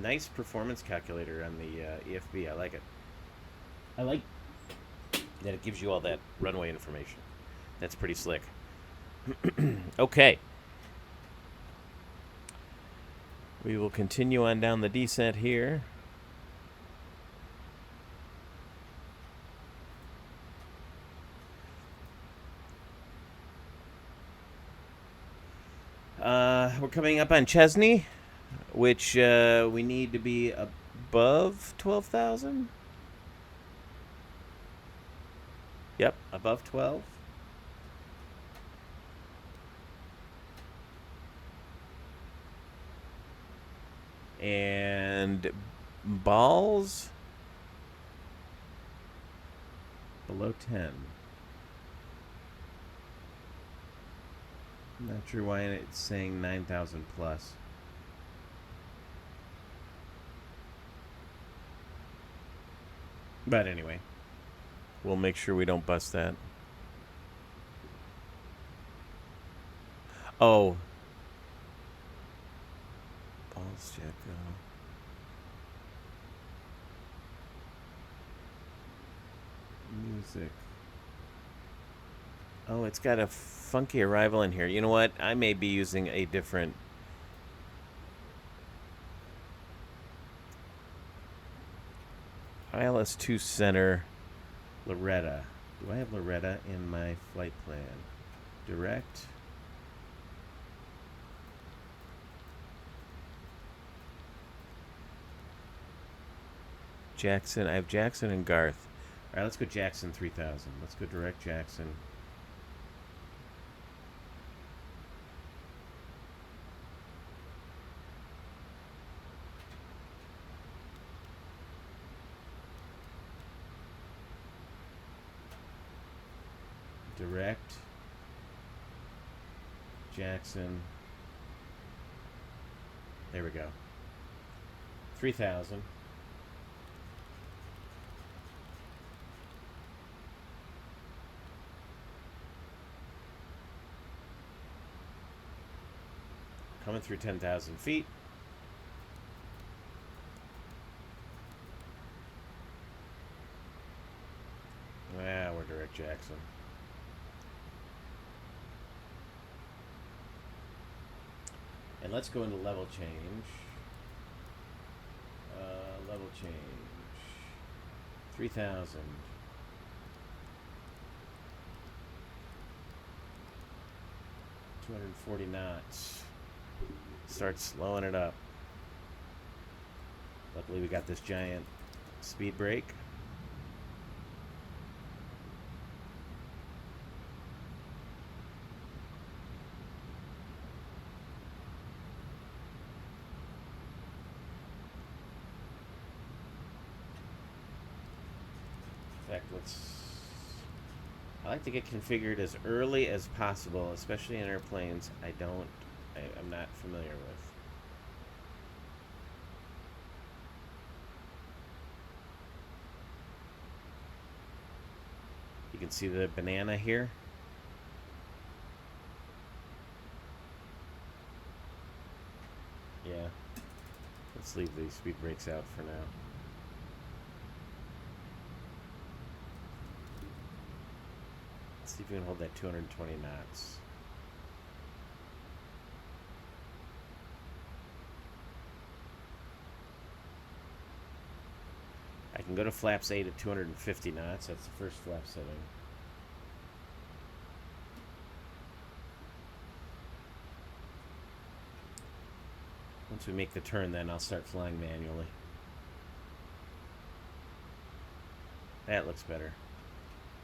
nice performance calculator on the EFB. I like it. I like that it gives you all that runway information. That's pretty slick. Okay. We will continue on down the descent here. We're coming up on Chesney, which we need to be above 12,000. Yep, above 12. And balls below 10. I'm not sure why it's saying 9,000 plus. But anyway, we'll make sure we don't bust that. Oh. Balls check. Music. Oh, it's got a funky arrival in here. You know what? I may be using a different... ILS-2 Center Loretta. Do I have Loretta in my flight plan? Direct. Jackson. I have Jackson and Garth. All right, let's go Jackson 3000. Let's go direct Jackson. Direct Jackson. There we go. 3000. Coming through 10,000 feet. Ah, we're direct Jackson. And let's go into level change. Level change. 3,000. $240 knots. Start slowing it up. Luckily we got this giant speed brake. fact, I like to get configured as early as possible, especially in airplanes I'm not familiar with. You can see the banana here. Yeah. Let's leave the speed brakes out for now. Let's see if we can hold that 220 knots. I can go to flaps 8 at 250 knots. That's the first flap setting. Once we make the turn, then I'll start flying manually. That looks better.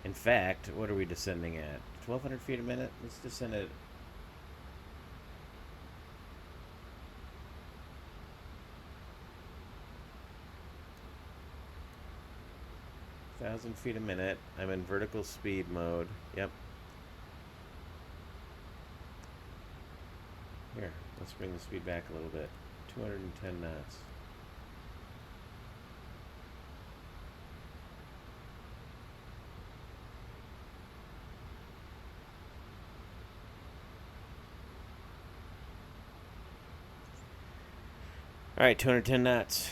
In fact, what are we descending at? 1,200 feet a minute? Let's descend at... feet a minute. I'm in vertical speed mode. Yep. Here, let's bring the speed back a little bit. 210 knots. All right, 210 knots.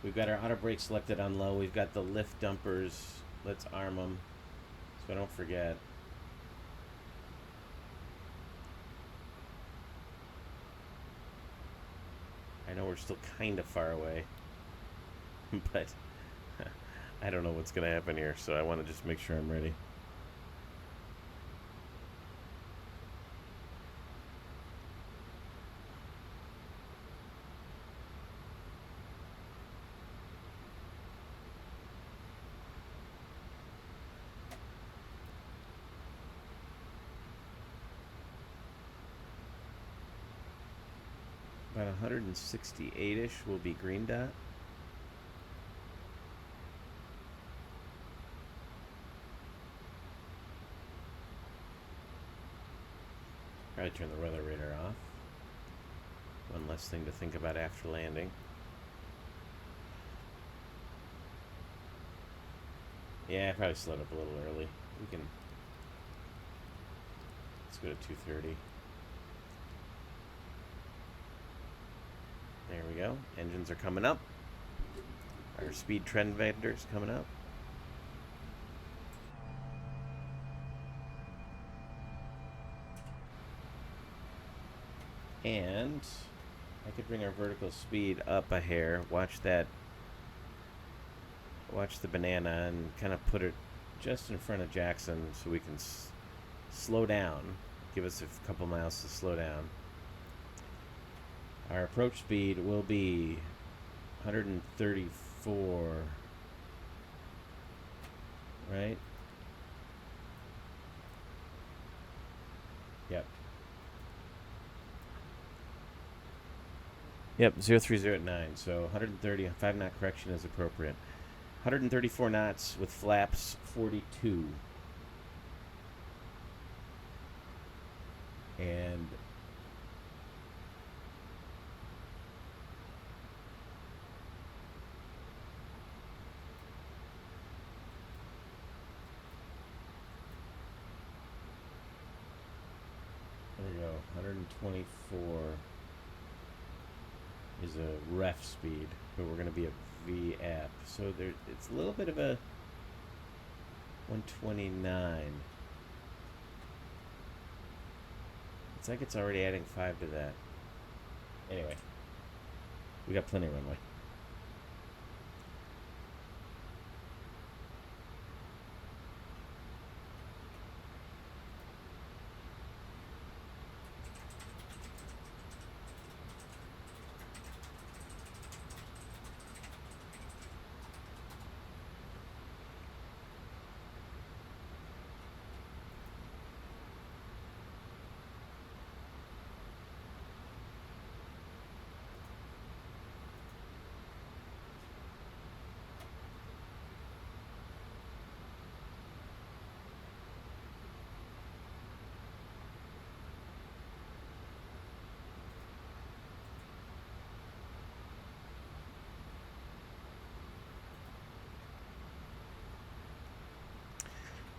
We've got our auto brake selected on low. We've got the lift dumpers. Let's arm them so I don't forget. I know we're still kind of far away, but I don't know what's going to happen here, so I want to just make sure I'm ready. About 168-ish will be green dot. Probably turn the weather radar off. One less thing to think about after landing. Yeah, I probably slowed up a little early. We can... Let's go to 230. There we go. Engines are coming up. Our speed trend vendor's coming up. And I could bring our vertical speed up a hair. Watch that. Watch the banana and kind of put it just in front of Jackson so we can slow down. Give us a couple miles to slow down. Our approach speed will be 134, right? Yep. Yep, 030 at 9, so 130, 5-knot correction is appropriate. 134 knots with flaps 42. And there we go, 124 is a ref speed, but we're going to be at VAP. So there, it's a little bit of a 129. It's like it's already adding 5 to that. Anyway, we got plenty of runway.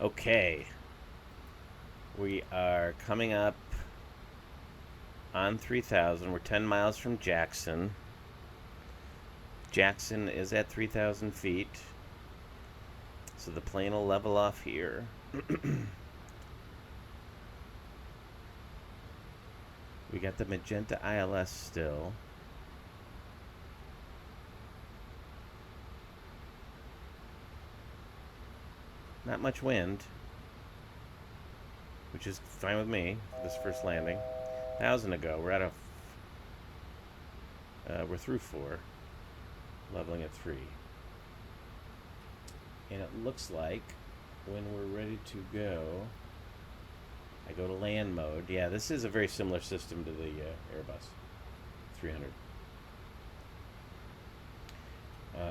Okay. We are coming up on 3,000. We're 10 miles from Jackson. Jackson is at 3,000 feet. So the plane will level off here. We got the magenta ILS still. Not much wind, which is fine with me for this first landing. 1,000 to go. We're at we're through 4, leveling at 3. And it looks like when we're ready to go, I go to land mode. Yeah, this is a very similar system to the Airbus 300.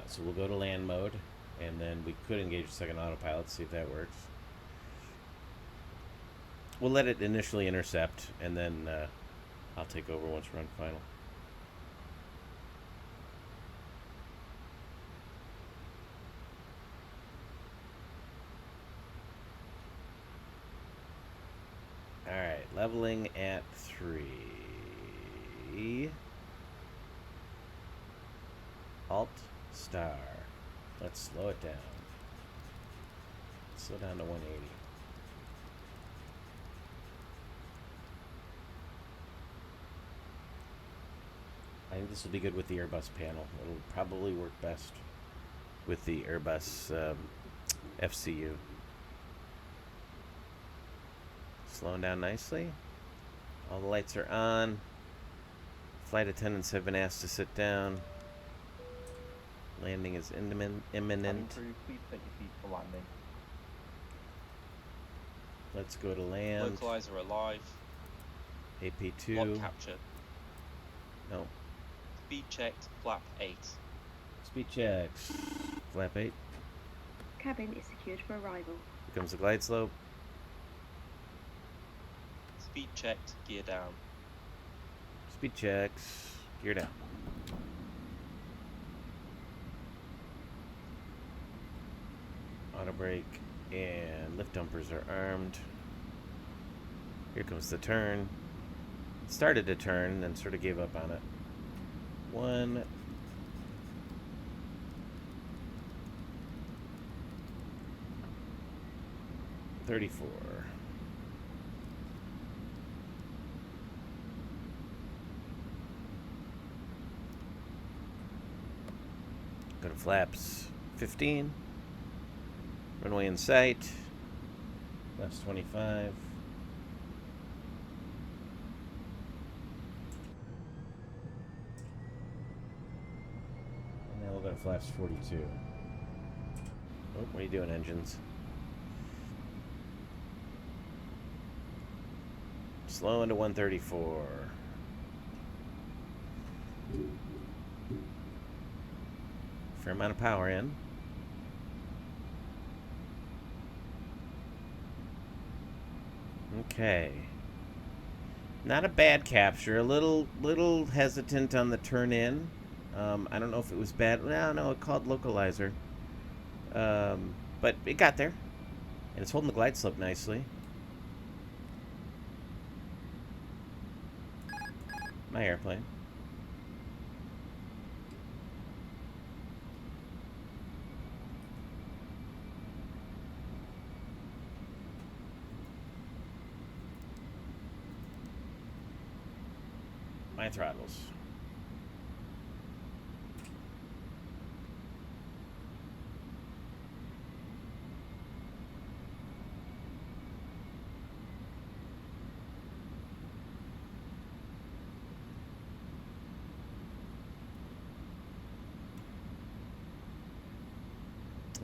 So we'll go to land mode, and then we could engage the second autopilot, see if that works. We'll let it initially intercept, and then I'll take over once we're on final. Alright, leveling at 3. Alt, star. Let's slow it down. Slow down to 180. I think this will be good with the Airbus panel. It'll probably work best with the Airbus FCU. Slowing down nicely. All the lights are on. Flight attendants have been asked to sit down. Landing is imminent. Crew, please set your feet for landing. Let's go to land. Localizer alive. AP2. Lock capture. No. Speed checked. Flap 8. Speed checks. Flap 8. Cabin is secured for arrival. Here comes the glide slope. Speed checked. Gear down. Speed checks. Gear down. Auto brake and lift dumpers are armed. Here comes the turn. It started to turn, then sort of gave up on it. 1. $34. Go to flaps 15. Runway in sight. Flaps 25. And now we'll go to flaps 42. Oh, what are you doing, engines? Slow into 134. Fair amount of power in. Okay. Not a bad capture. A little hesitant on the turn in. I don't know if it was bad. No, it called localizer. But it got there. And it's holding the glide slope nicely. My airplane. My throttles.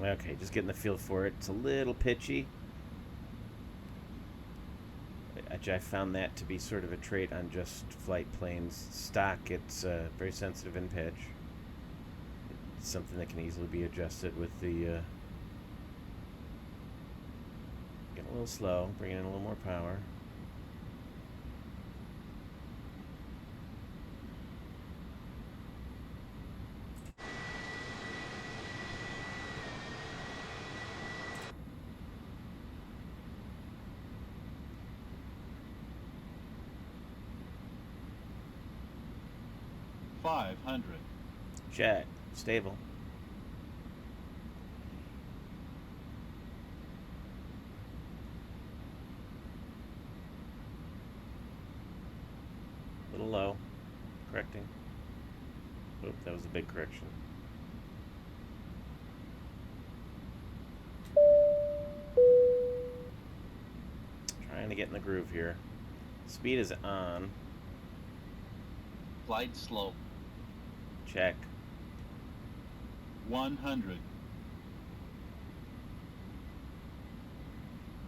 Okay, just getting the feel for it. It's a little pitchy. I found that to be sort of a trait on Just Flight planes. Stock, it's very sensitive in pitch. It's something that can easily be adjusted with the... getting a little slow, bringing in a little more power. 500. Check. Stable. Little low. Correcting. Oop, that was a big correction. Trying to get in the groove here. Speed is on. Glide slope. Check. 100.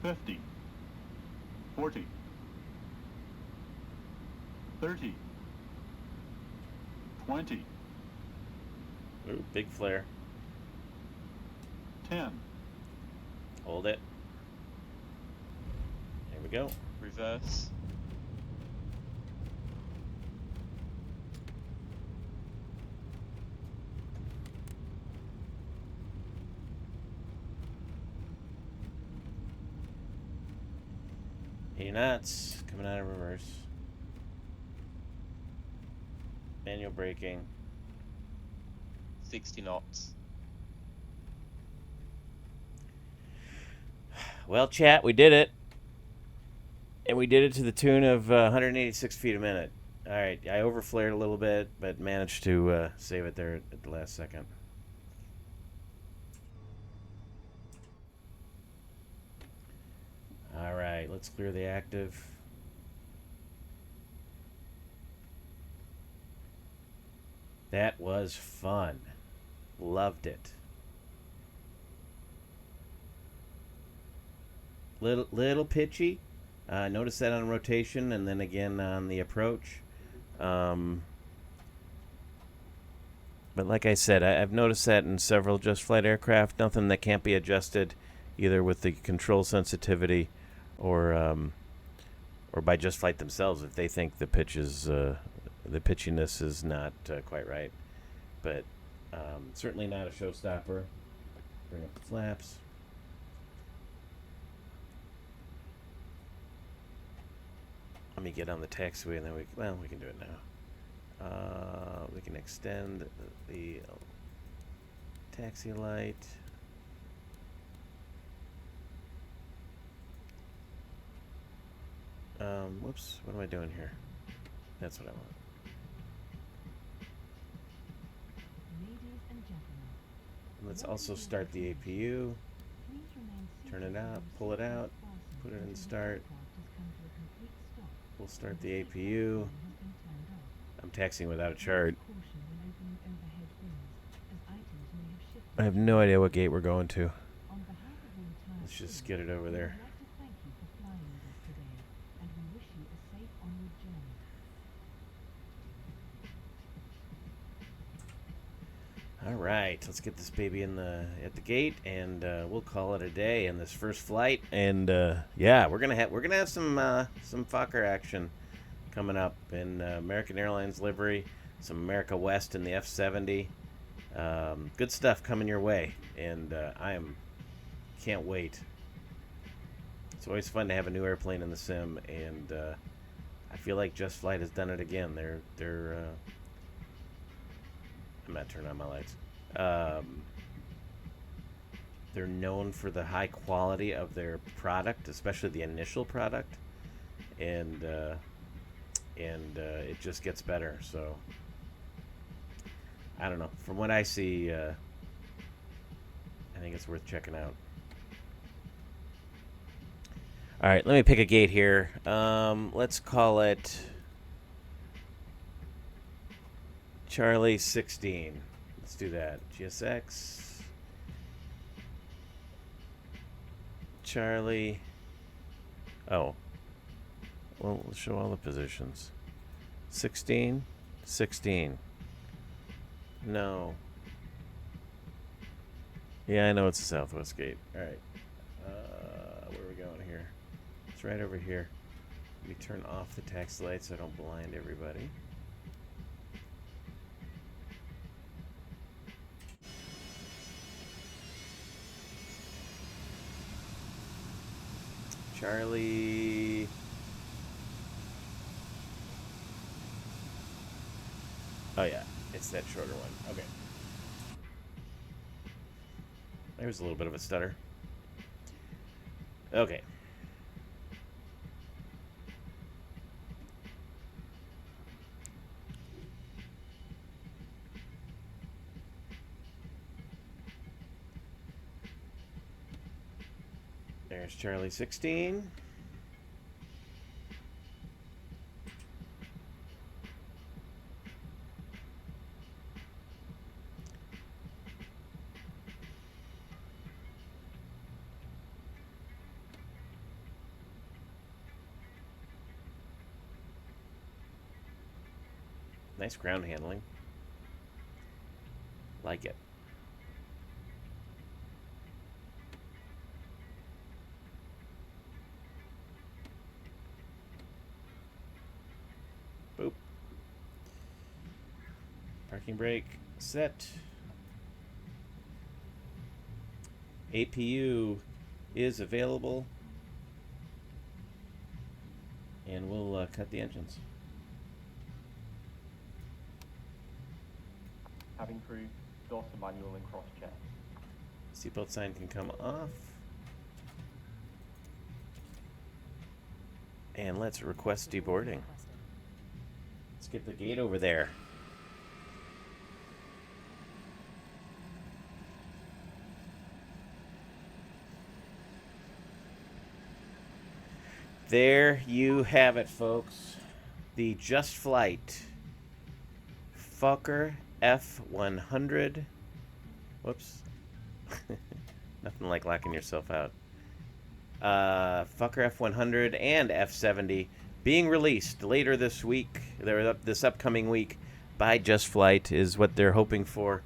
50. 40. 30. 20. Ooh, big flare. 10. Hold it. There we go. Reverse. Eighty knots. Coming out of reverse. Manual braking. 60 knots. Well, chat, we did it. And we did it to the tune of 186 feet a minute. All right, I overflared a little bit, but managed to save it there at the last second. All right, let's clear the active. That was fun. Loved it. Little pitchy. Notice that on rotation and then again on the approach. But like I said, I've noticed that in several Just Flight aircraft. Nothing that can't be adjusted either with the control sensitivity or by Just Flight themselves if they think the pitch is the pitchiness is not quite right. But certainly not a showstopper. Bring up the flaps. Let me get on the taxiway and then we can do it now. We can extend the taxi light. Whoops, what am I doing here? That's what I want. Ladies and gentlemen, Let's also start the APU. please remain Turn it seated out, until pull it out, fastened put it in until the start. aircraft has come to a complete stop. We'll start the and APU. seatbelt sign has been turned off. I'm taxiing without a chart. Caution when opening overhead bins, as items may have shifted. I have no idea what gate we're going to. On behalf of the entire Let's just crew, get it over we there. would like to thank you for flying with us today, and we wish you a safe onward journey. All right, let's get this baby at the gate, and we'll call it a day in this first flight. And yeah, we're gonna have some Fokker action coming up in American Airlines livery, some America West in the F70. Good stuff coming your way, and can't wait. It's always fun to have a new airplane in the sim, and I feel like Just Flight has done it again. They're I'm not turning on my lights. They're known for the high quality of their product, especially the initial product, and it just gets better. So I don't know. From what I see, I think it's worth checking out. All right, let me pick a gate here. Let's call it Charlie 16. Let's do that. GSX. Charlie. Oh. Well, let's show all the positions. 16. 16. No. Yeah, I know it's the Southwest gate. All right. Where are we going here? It's right over here. Let me turn off the taxi lights so I don't blind everybody. Oh yeah, it's that shorter one. Okay. There's a little bit of a stutter. Okay. There's Charlie 16. Nice ground handling. Like it. Boop. Parking brake set. APU is available. And we'll cut the engines. Cabin crew, door to manual and cross check. Seatbelt sign can come off. And let's request deboarding. Let's get the gate over there. There you have it, folks. The Just Flight Fokker F100. Whoops. Nothing like locking yourself out. Fokker F100 and F70 being released later this week. This upcoming week by Just Flight is what they're hoping for.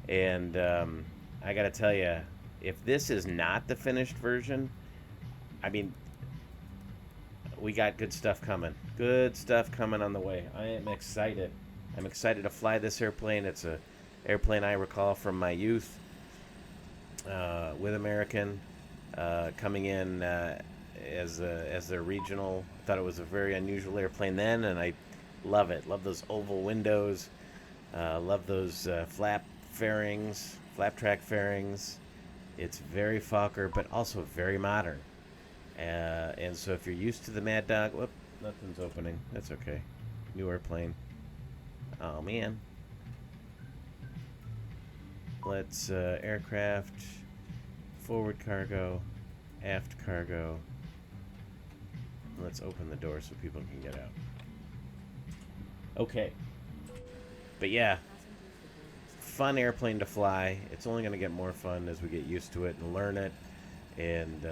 And I gotta tell you, if this is not the finished version, I mean, we got good stuff coming. Good stuff coming on the way. I am excited. I'm excited to fly this airplane. It's a airplane I recall from my youth with American coming in as their regional. I thought it was a very unusual airplane then, and I love it. Love those oval windows. Love those flap track fairings. It's very Fokker, but also very modern. And so if you're used to the Mad Dog, whoop, nothing's opening. That's okay. New airplane. Oh, man. Let's aircraft, forward cargo, aft cargo. Let's open the door so people can get out. Okay. But yeah, fun airplane to fly. It's only going to get more fun as we get used to it and learn it. And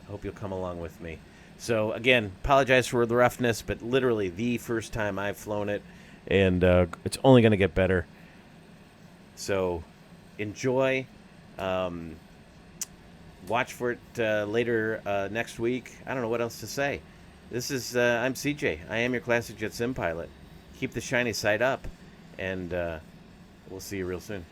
hope you'll come along with me. So again, apologize for the roughness, but literally the first time I've flown it, and it's only going to get better. So enjoy. Watch for it later next week. I don't know what else to say. This is I'm CJ. I am your Classic Jet Sim pilot. Keep the shiny side up, and we'll see you real soon.